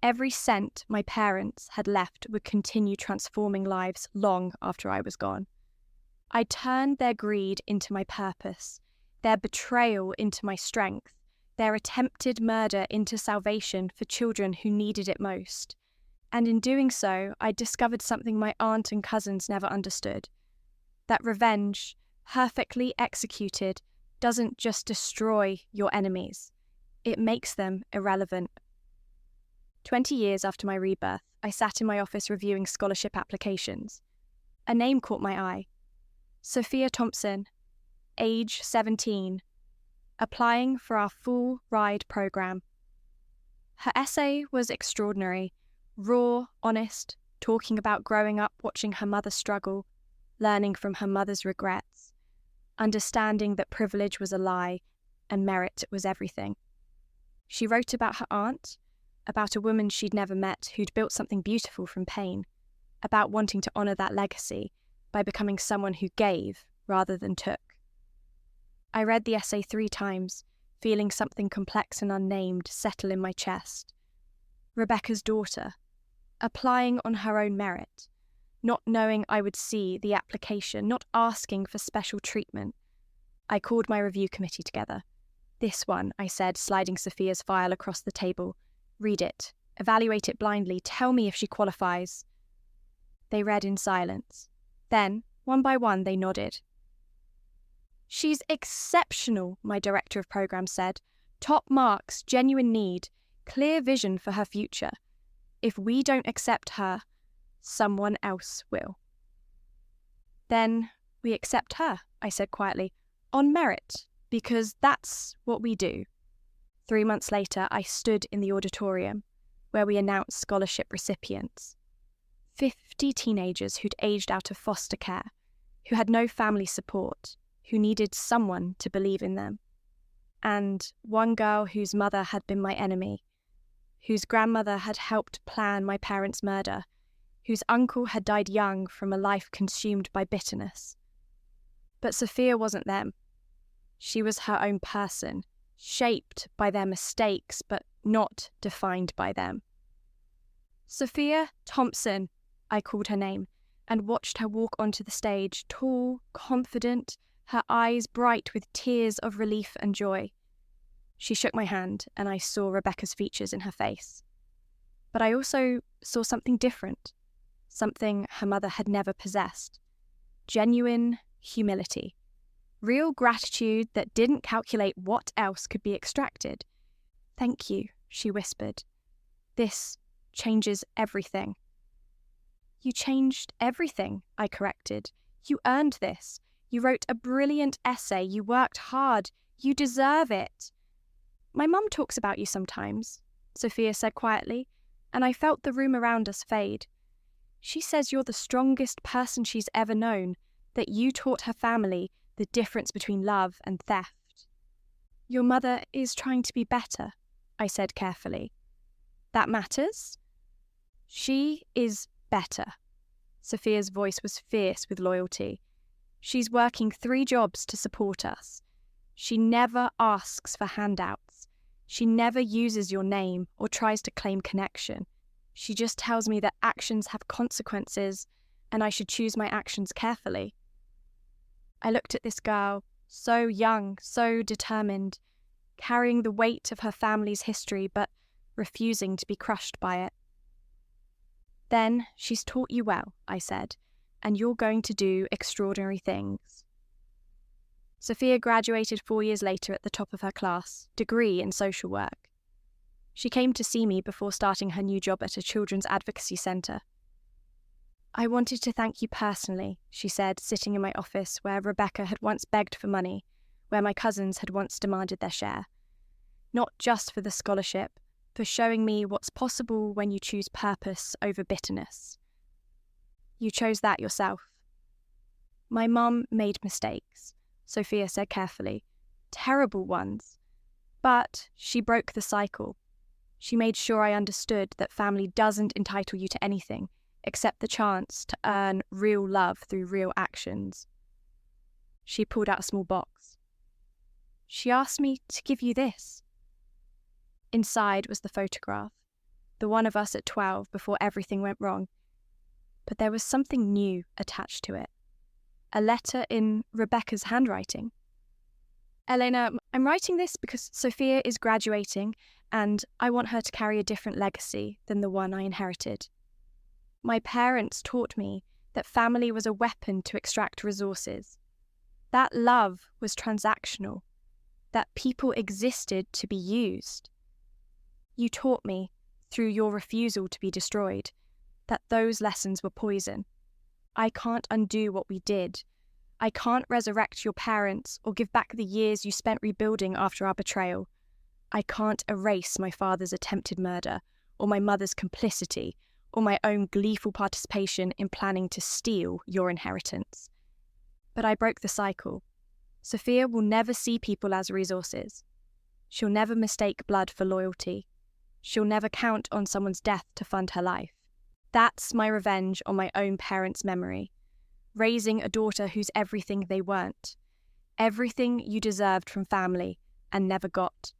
Every cent my parents had left would continue transforming lives long after I was gone. I turned their greed into my purpose, their betrayal into my strength, their attempted murder into salvation for children who needed it most. And in doing so, I discovered something my aunt and cousins never understood. That revenge, perfectly executed, doesn't just destroy your enemies. It makes them irrelevant. 20 years after my rebirth, I sat in my office reviewing scholarship applications. A name caught my eye. Sophia Thompson, age 17, applying for our full ride program. Her essay was extraordinary, raw, honest, talking about growing up watching her mother struggle, learning from her mother's regrets, understanding that privilege was a lie and merit was everything. She wrote about her aunt, about a woman she'd never met who'd built something beautiful from pain, about wanting to honour that legacy by becoming someone who gave rather than took. I read the essay 3 times, feeling something complex and unnamed settle in my chest. Rebecca's daughter, applying on her own merit, not knowing I would see the application, not asking for special treatment. I called my review committee together. This one, I said, sliding Sophia's file across the table. Read it, evaluate it blindly, tell me if she qualifies. They read in silence. Then, one by one, they nodded. She's exceptional, my director of programs said. Top marks, genuine need, clear vision for her future. If we don't accept her, someone else will. Then we accept her, I said quietly, on merit, because that's what we do. 3 months later, I stood in the auditorium where we announced scholarship recipients. 50 teenagers who'd aged out of foster care, who had no family support, who needed someone to believe in them. And one girl whose mother had been my enemy, whose grandmother had helped plan my parents' murder, whose uncle had died young from a life consumed by bitterness. But Sophia wasn't them. She was her own person, shaped by their mistakes, but not defined by them. Sophia Thompson, I called her name, and watched her walk onto the stage, tall, confident, her eyes bright with tears of relief and joy. She shook my hand, and I saw Rebecca's features in her face. But I also saw something different, something her mother had never possessed. Genuine humility. Real gratitude that didn't calculate what else could be extracted. Thank you, she whispered. This changes everything. You changed everything, I corrected. You earned this. You wrote a brilliant essay. You worked hard. You deserve it. My mum talks about you sometimes, Sophia said quietly. and I felt the room around us fade. She says you're the strongest person she's ever known, that you taught her family the difference between love and theft. Your mother is trying to be better, I said carefully. That matters? She is better. Sophia's voice was fierce with loyalty. She's working 3 jobs to support us. She never asks for handouts. She never uses your name or tries to claim connection. She just tells me that actions have consequences and I should choose my actions carefully. I looked at this girl, so young, so determined, carrying the weight of her family's history but refusing to be crushed by it. Then she's taught you well, I said, and you're going to do extraordinary things. Sophia graduated 4 years later at the top of her class, degree in social work. She came to see me before starting her new job at a children's advocacy centre. I wanted to thank you personally, she said, sitting in my office where Rebecca had once begged for money, where my cousins had once demanded their share. Not just for the scholarship, for showing me what's possible when you choose purpose over bitterness. You chose that yourself. My mum made mistakes, Sophia said carefully, terrible ones. But she broke the cycle. She made sure I understood that family doesn't entitle you to anything except the chance to earn real love through real actions. She pulled out a small box. She asked me to give you this. Inside was the photograph, the one of us at 12 before everything went wrong. But there was something new attached to it. A letter in Rebecca's handwriting. Elena, I'm writing this because Sophia is graduating and I want her to carry a different legacy than the one I inherited. My parents taught me that family was a weapon to extract resources. That love was transactional. That people existed to be used. You taught me, through your refusal to be destroyed, that those lessons were poison. I can't undo what we did. I can't resurrect your parents or give back the years you spent rebuilding after our betrayal. I can't erase my father's attempted murder, or my mother's complicity, or my own gleeful participation in planning to steal your inheritance. But I broke the cycle. Sophia will never see people as resources. She'll never mistake blood for loyalty. She'll never count on someone's death to fund her life. That's my revenge on my own parents' memory. Raising a daughter who's everything they weren't. Everything you deserved from family and never got.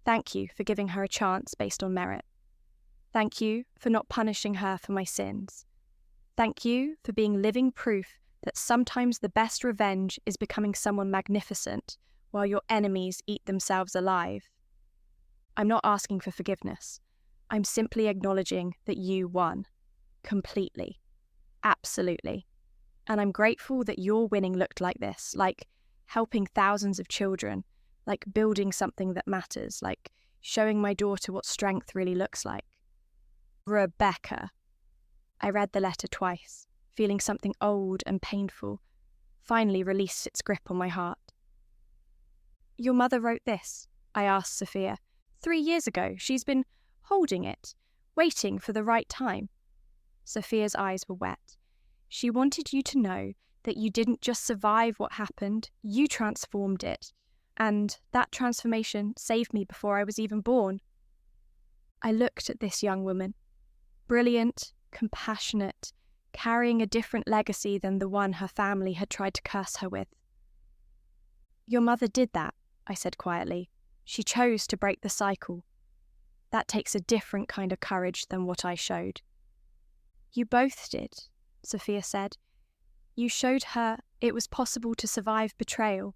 Thank you for giving her a chance based on merit. Thank you for not punishing her for my sins. Thank you for being living proof that sometimes the best revenge is becoming someone magnificent while your enemies eat themselves alive. I'm not asking for forgiveness. I'm simply acknowledging that you won. Completely. Absolutely. And I'm grateful that your winning looked like this, like helping thousands of children, like building something that matters, like showing my daughter what strength really looks like. Rebecca. I read the letter twice, feeling something old and painful, finally released its grip on my heart. Your mother wrote this, I asked Sophia. 3 years ago, she's been holding it, waiting for the right time. Sophia's eyes were wet. She wanted you to know that you didn't just survive what happened, you transformed it. And that transformation saved me before I was even born. I looked at this young woman. Brilliant, compassionate, carrying a different legacy than the one her family had tried to curse her with. Your mother did that, I said quietly. She chose to break the cycle. That takes a different kind of courage than what I showed. You both did, Sophia said. You showed her it was possible to survive betrayal.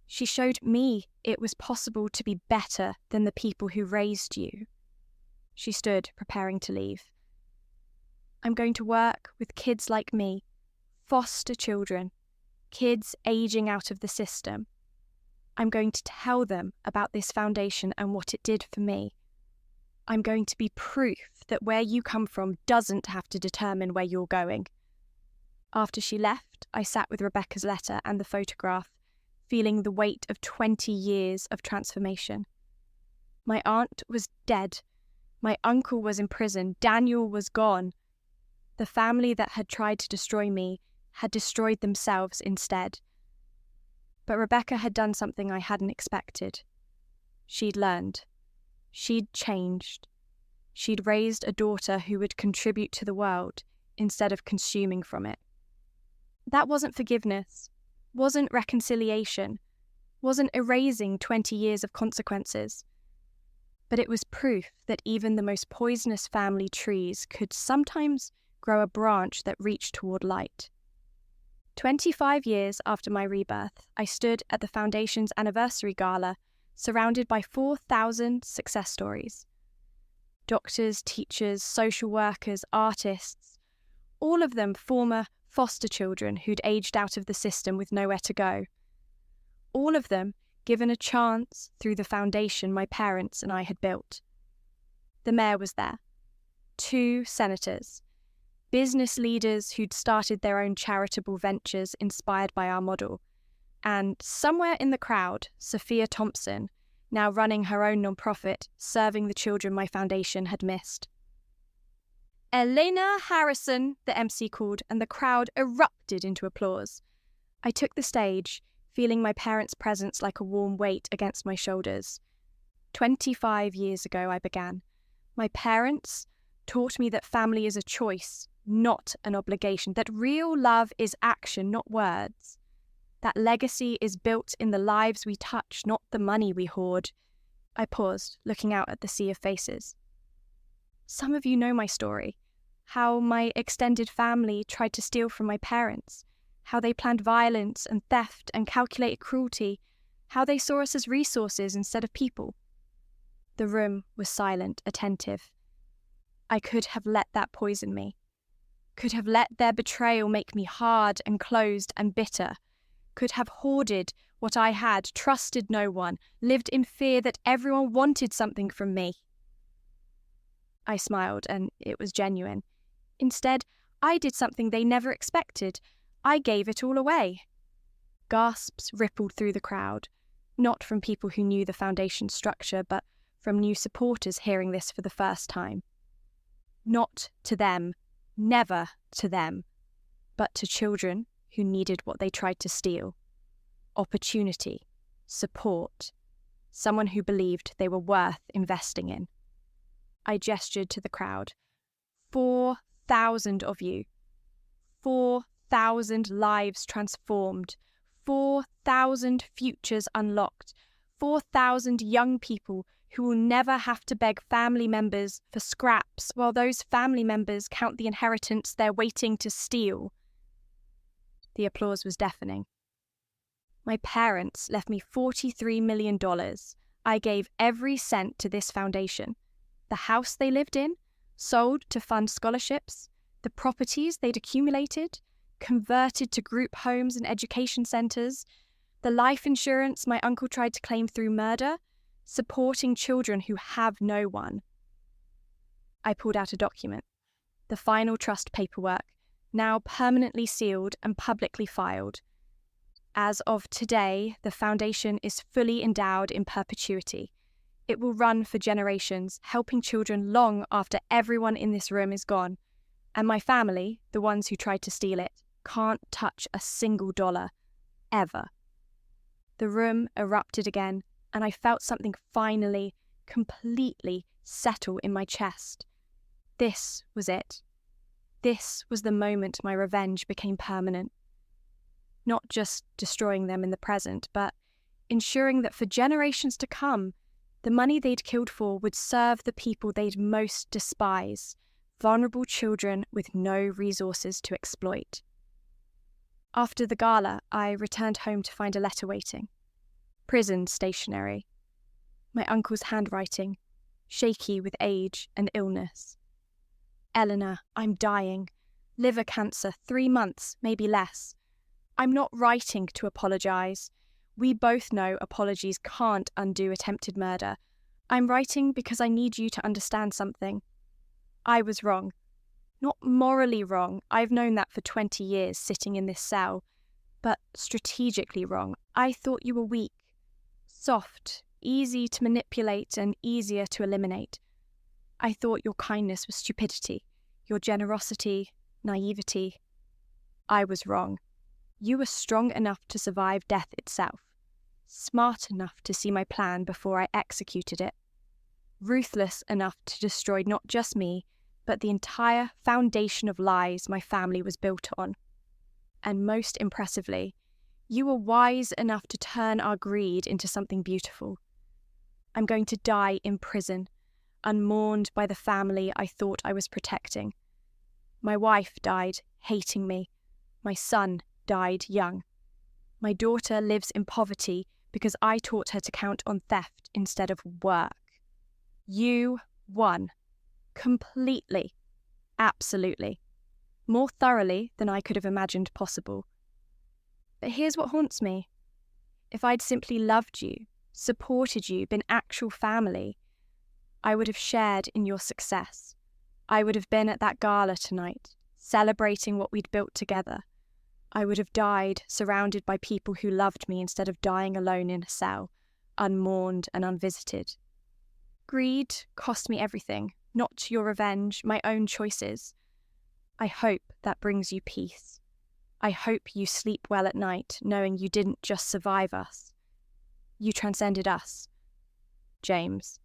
She showed me it was possible to be better than the people who raised you. She stood, preparing to leave. I'm going to work with kids like me, foster children, kids aging out of the system. I'm going to tell them about this foundation and what it did for me. I'm going to be proof that where you come from doesn't have to determine where you're going. After she left, I sat with Rebecca's letter and the photograph, feeling the weight of 20 years of transformation. My aunt was dead, My uncle was in prison. Daniel was gone. The family that had tried to destroy me had destroyed themselves instead. But Rebecca had done something I hadn't expected. She'd learned. She'd changed. She'd raised a daughter who would contribute to the world instead of consuming from it. That wasn't forgiveness, wasn't reconciliation, wasn't erasing 20 years of consequences. But it was proof that even the most poisonous family trees could sometimes grow a branch that reached toward light. 25 years after my rebirth, I stood at the Foundation's anniversary gala, surrounded by 4,000 success stories. Doctors, teachers, social workers, artists, all of them former foster children who'd aged out of the system with nowhere to go. All of them given a chance through the foundation my parents and I had built. The mayor was there, 2 senators, business leaders who'd started their own charitable ventures inspired by our model, and somewhere in the crowd, Sophia Thompson, now running her own nonprofit, serving the children my foundation had missed. "Elena Harrison," the MC called, and the crowd erupted into applause. I took the stage, feeling my parents' presence like a warm weight against my shoulders. 25 years ago, I began. My parents taught me that family is a choice, not an obligation, that real love is action, not words. That legacy is built in the lives we touch, not the money we hoard. I paused, looking out at the sea of faces. Some of you know my story, how my extended family tried to steal from my parents, how they planned violence and theft and calculated cruelty, how they saw us as resources instead of people. The room was silent, attentive. I could have let that poison me, could have let their betrayal make me hard and closed and bitter, could have hoarded what I had, trusted no one, lived in fear that everyone wanted something from me. I smiled, and it was genuine. Instead, I did something they never expected. I gave it all away. Gasps rippled through the crowd, not from people who knew the foundation's structure, but from new supporters hearing this for the first time. Not to them, never to them, but to children who needed what they tried to steal. Opportunity, support, someone who believed they were worth investing in. I gestured to the crowd. 4,000 of you. 4,000 lives transformed. 4,000 futures unlocked. 4,000 young people who will never have to beg family members for scraps while those family members count the inheritance they're waiting to steal. The applause was deafening. My parents left me $43 million. I gave every cent to this foundation. The house they lived in, sold to fund scholarships, the properties they'd accumulated, converted to group homes and education centres, the life insurance my uncle tried to claim through murder, supporting children who have no one. I pulled out a document, the final trust paperwork, now permanently sealed and publicly filed. As of today, the foundation is fully endowed in perpetuity. It will run for generations, helping children long after everyone in this room is gone. And my family, the ones who tried to steal it, can't touch a single dollar, ever. The room erupted again, and I felt something finally, completely settle in my chest. This was it. This was the moment my revenge became permanent. Not just destroying them in the present, but ensuring that for generations to come, the money they'd killed for would serve the people they'd most despise, vulnerable children with no resources to exploit. After the gala, I returned home to find a letter waiting. Prison stationery. My uncle's handwriting, shaky with age and illness. "Eleanor, I'm dying. Liver cancer, 3 months, maybe less. I'm not writing to apologise. We both know apologies can't undo attempted murder. I'm writing because I need you to understand something. I was wrong. Not morally wrong, I've known that for 20 years sitting in this cell, but strategically wrong. I thought you were weak, soft, easy to manipulate and easier to eliminate. I thought your kindness was stupidity, your generosity, naivety. I was wrong. You were strong enough to survive death itself, smart enough to see my plan before I executed it, ruthless enough to destroy not just me, but the entire foundation of lies my family was built on. And most impressively, you were wise enough to turn our greed into something beautiful. I'm going to die in prison, unmourned by the family I thought I was protecting. My wife died hating me. My son died young. My daughter lives in poverty because I taught her to count on theft instead of work. You won. Completely. Absolutely. More thoroughly than I could have imagined possible. But here's what haunts me. If I'd simply loved you, supported you, been actual family, I would have shared in your success. I would have been at that gala tonight, celebrating what we'd built together. I would have died surrounded by people who loved me instead of dying alone in a cell, unmourned and unvisited. Greed cost me everything, not your revenge, my own choices. I hope that brings you peace. I hope you sleep well at night, knowing you didn't just survive us. You transcended us. James.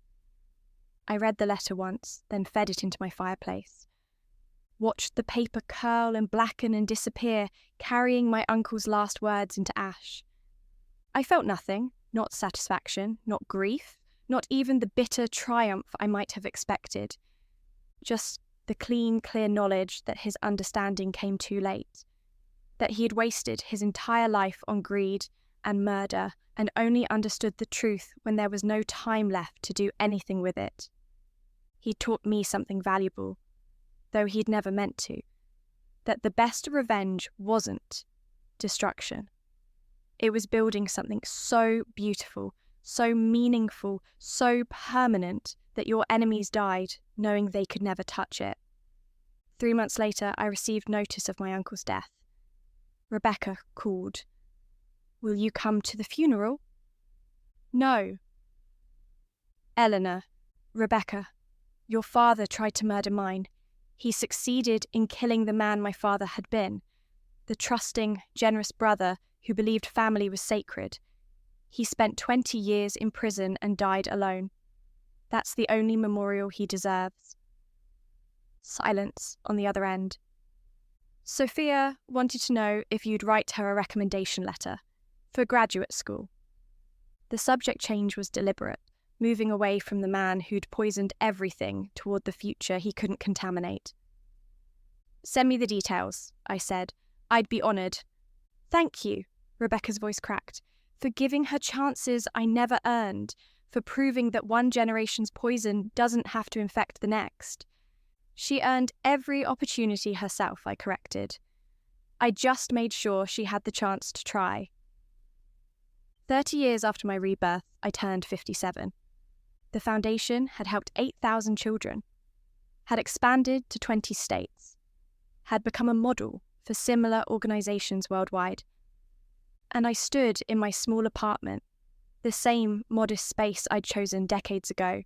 I read the letter once, then fed it into my fireplace. Watched the paper curl and blacken and disappear, carrying my uncle's last words into ash. I felt nothing, not satisfaction, not grief, not even the bitter triumph I might have expected. Just the clean, clear knowledge that his understanding came too late, that he had wasted his entire life on greed and murder and only understood the truth when there was no time left to do anything with it. He'd taught me something valuable, though he'd never meant to, that the best revenge wasn't destruction. It was building something so beautiful, so meaningful, so permanent that your enemies died knowing they could never touch it. 3 months later, I received notice of my uncle's death. Rebecca called. Will you come to the funeral? No. Eleanor, Rebecca, your father tried to murder mine. He succeeded in killing the man my father had been, the trusting, generous brother who believed family was sacred. He spent 20 years in prison and died alone. That's the only memorial he deserves. Silence on the other end. Sophia wanted to know if you'd write her a recommendation letter for graduate school. The subject change was deliberate, moving away from the man who'd poisoned everything toward the future he couldn't contaminate. Send me the details, I said. I'd be honoured. Thank you, Rebecca's voice cracked, for giving her chances I never earned, for proving that one generation's poison doesn't have to infect the next. She earned every opportunity herself, I corrected. I just made sure she had the chance to try. 30 years after my rebirth, I turned 57. The foundation had helped 8,000 children, had expanded to 20 states, had become a model for similar organisations worldwide. And I stood in my small apartment, the same modest space I'd chosen decades ago,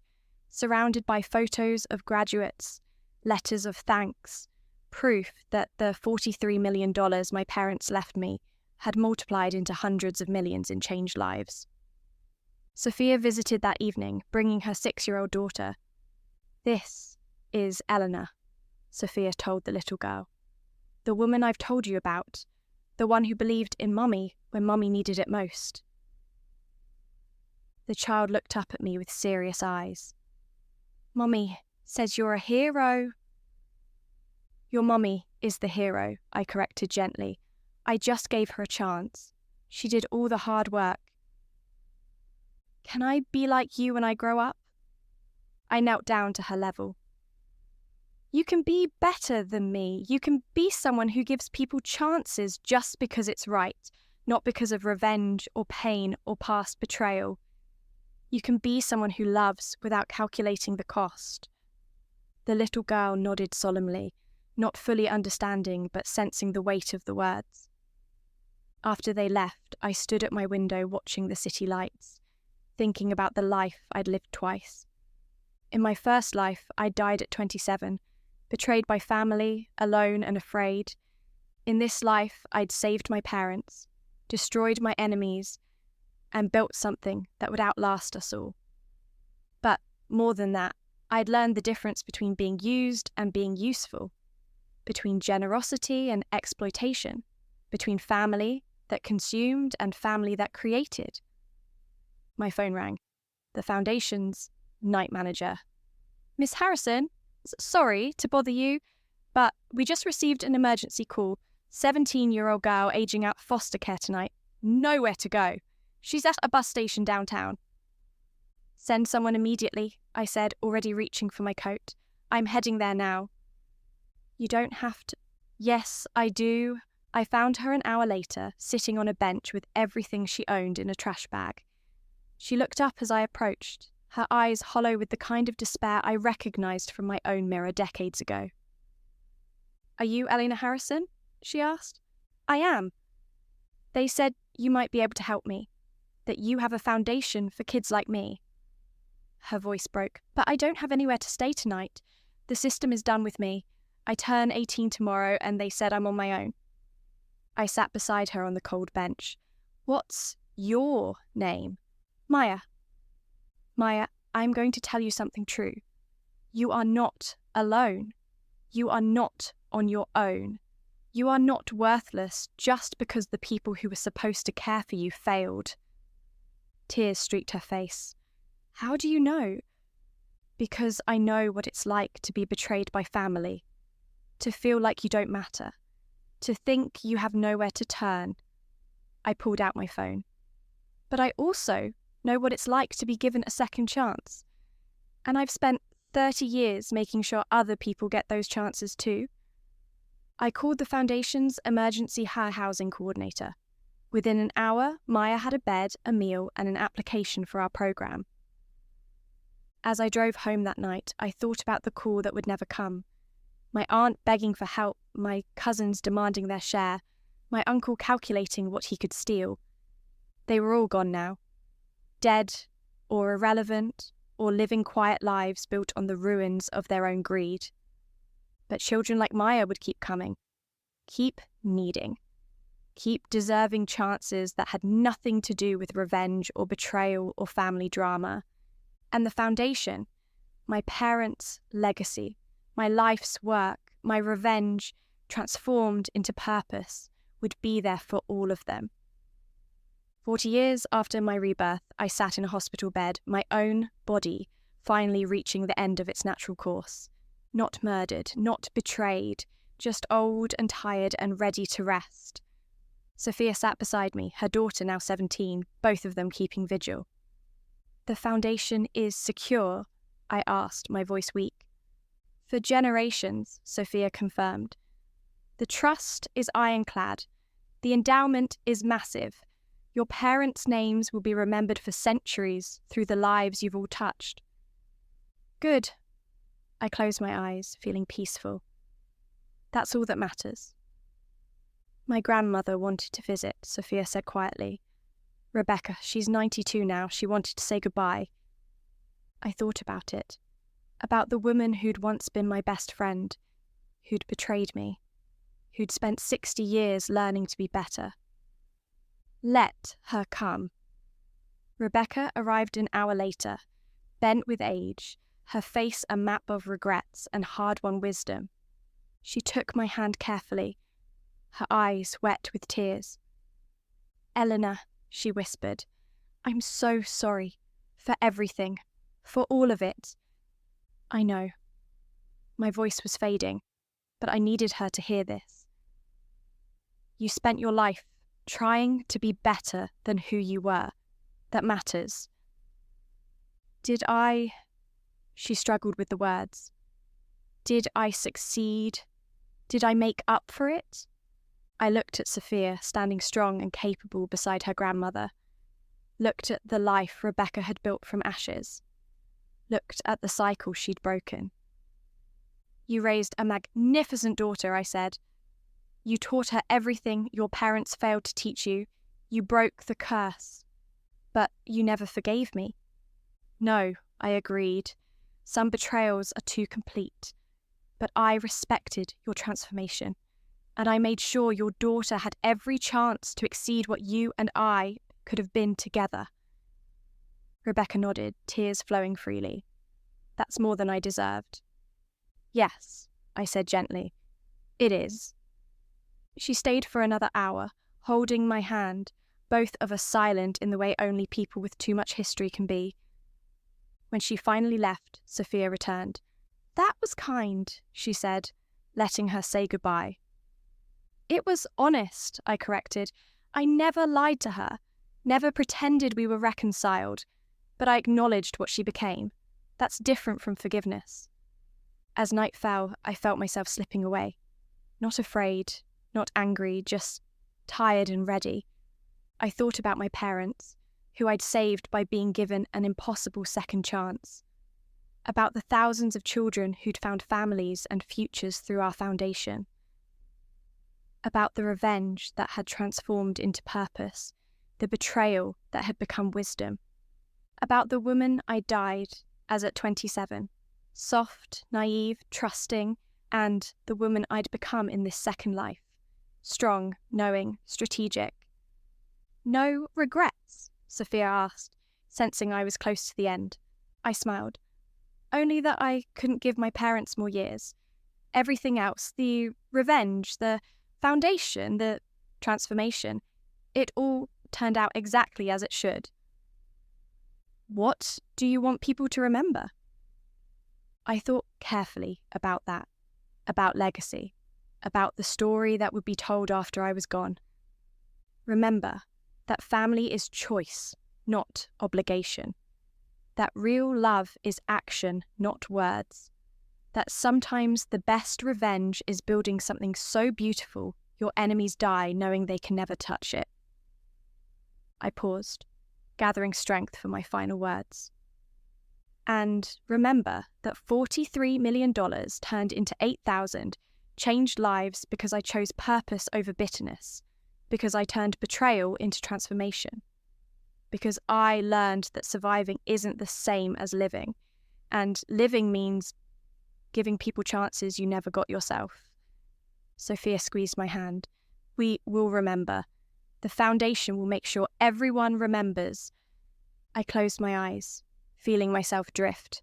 surrounded by photos of graduates, letters of thanks, proof that the $43 million my parents left me had multiplied into hundreds of millions in changed lives. Sophia visited that evening, bringing her 6-year-old daughter. This is Eleanor, Sophia told the little girl. The woman I've told you about, the one who believed in Mummy when Mummy needed it most. The child looked up at me with serious eyes. Mummy says you're a hero. Your mummy is the hero, I corrected gently. I just gave her a chance. She did all the hard work. Can I be like you when I grow up? I knelt down to her level. You can be better than me. You can be someone who gives people chances just because it's right, not because of revenge or pain or past betrayal. You can be someone who loves without calculating the cost. The little girl nodded solemnly, not fully understanding but sensing the weight of the words. After they left, I stood at my window watching the city lights, thinking about the life I'd lived twice. In my first life, I died at 27, betrayed by family, alone and afraid. In this life, I'd saved my parents, destroyed my enemies, and built something that would outlast us all. But more than that, I'd learned the difference between being used and being useful, between generosity and exploitation, between family that consumed and family that created. My phone rang. The Foundation's night manager. "Miss Harrison, sorry to bother you, but we just received an emergency call. 17-year-old girl aging out foster care tonight. Nowhere to go. She's at a bus station downtown." "Send someone immediately," I said, already reaching for my coat. "I'm heading there now." "You don't have to." "Yes, I do." I found her an hour later, sitting on a bench with everything she owned in a trash bag. She looked up as I approached, her eyes hollow with the kind of despair I recognised from my own mirror decades ago. "Are you Elena Harrison?" she asked. "I am. They said you might be able to help me, that you have a foundation for kids like me." Her voice broke. "But I don't have anywhere to stay tonight. The system is done with me. I turn 18 tomorrow and they said I'm on my own." I sat beside her on the cold bench. "What's your name?" "Maya." "Maya, I'm going to tell you something true. You are not alone. You are not on your own. You are not worthless just because the people who were supposed to care for you failed." Tears streaked her face. "How do you know?" "Because I know what it's like to be betrayed by family, to feel like you don't matter, to think you have nowhere to turn." I pulled out my phone. "But I also know what it's like to be given a second chance. And I've spent 30 years making sure other people get those chances too." I called the Foundation's emergency housing coordinator. Within an hour, Maya had a bed, a meal, and an application for our program. As I drove home that night, I thought about the call that would never come. My aunt begging for help, my cousins demanding their share, my uncle calculating what he could steal. They were all gone now. Dead, or irrelevant, or living quiet lives built on the ruins of their own greed. But children like Maya would keep coming, keep needing, keep deserving chances that had nothing to do with revenge or betrayal or family drama. And the Foundation, my parents' legacy, my life's work, my revenge, transformed into purpose, would be there for all of them. 40 years after my rebirth, I sat in a hospital bed, my own body finally reaching the end of its natural course. Not murdered, not betrayed, just old and tired and ready to rest. Sophia sat beside me, her daughter now 17, both of them keeping vigil. "The Foundation is secure?" I asked, my voice weak. "For generations," Sophia confirmed. "The trust is ironclad. The endowment is massive. Your parents' names will be remembered for centuries through the lives you've all touched." "Good." I closed my eyes, feeling peaceful. "That's all that matters." "My grandmother wanted to visit," Sophia said quietly. "Rebecca, she's 92 now. She wanted to say goodbye." I thought about it. About the woman who'd once been my best friend, who'd betrayed me, who'd spent 60 years learning to be better. Let her come. Rebecca arrived an hour later, bent with age, her face a map of regrets and hard-won wisdom. She took my hand carefully, her eyes wet with tears. "Eleanor," she whispered, "I'm so sorry. For everything. For all of it." "I know." My voice was fading, but I needed her to hear this. "You spent your life trying to be better than who you were. That matters." "Did I..." She struggled with the words. "Did I succeed? Did I make up for it?" I looked at Sophia, standing strong and capable beside her grandmother. Looked at the life Rebecca had built from ashes. Looked at the cycle she'd broken. "You raised a magnificent daughter," I said. "You taught her everything your parents failed to teach you. You broke the curse. But you never forgave me." "No," I agreed. Some betrayals are too complete. But I respected your transformation, and I made sure your daughter had every chance to exceed what you and I could have been together. Rebecca nodded, tears flowing freely. That's more than I deserved. Yes, I said gently. It is. She stayed for another hour, holding my hand, both of us silent in the way only people with too much history can be. When she finally left, Sophia returned. That was kind, she said, letting her say goodbye. It was honest, I corrected. I never lied to her, never pretended we were reconciled, but I acknowledged what she became. That's different from forgiveness. As night fell, I felt myself slipping away. Not afraid, not angry, just tired and ready. I thought about my parents, who I'd saved by being given an impossible second chance. About the thousands of children who'd found families and futures through our foundation. About the revenge that had transformed into purpose, the betrayal that had become wisdom. About the woman I died as at 27, soft, naive, trusting, and the woman I'd become in this second life. Strong, knowing, strategic. No regrets? Sophia asked, sensing I was close to the end. I smiled. Only that I couldn't give my parents more years. Everything else, the revenge, the foundation, the transformation, it all turned out exactly as it should. What do you want people to remember? I thought carefully about that, about legacy, about the story that would be told after I was gone. Remember that family is choice, not obligation. That real love is action, not words. That sometimes the best revenge is building something so beautiful your enemies die knowing they can never touch it. I paused, gathering strength for my final words. And remember that $43 million turned into 8,000 changed lives because I chose purpose over bitterness, because I turned betrayal into transformation. Because I learned that surviving isn't the same as living, and living means giving people chances you never got yourself. Sophia squeezed my hand. We will remember. The foundation will make sure everyone remembers. I closed my eyes, feeling myself drift.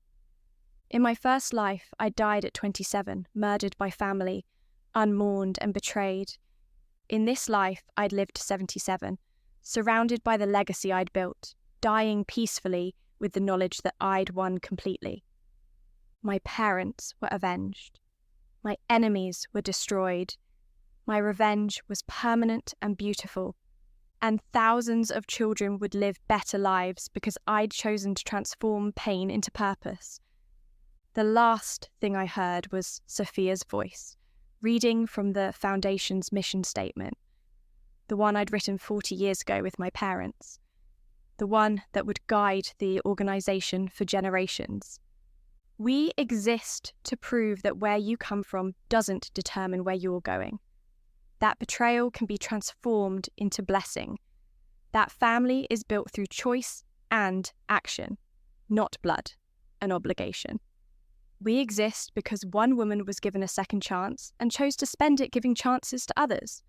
In my first life, I died at 27, murdered by family, unmourned and betrayed. In this life, I'd lived to 77. Surrounded by the legacy I'd built, dying peacefully with the knowledge that I'd won completely. My parents were avenged. My enemies were destroyed. My revenge was permanent and beautiful. And thousands of children would live better lives because I'd chosen to transform pain into purpose. The last thing I heard was Sophia's voice, reading from the Foundation's mission statement. The one I'd written 40 years ago with my parents. The one that would guide the organisation for generations. We exist to prove that where you come from doesn't determine where you're going. That betrayal can be transformed into blessing. That family is built through choice and action, not blood, an obligation. We exist because one woman was given a second chance and chose to spend it giving chances to others.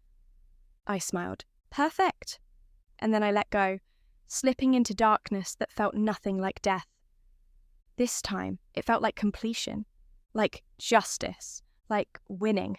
I smiled. Perfect. And then I let go, slipping into darkness that felt nothing like death. This time, it felt like completion, like justice, like winning.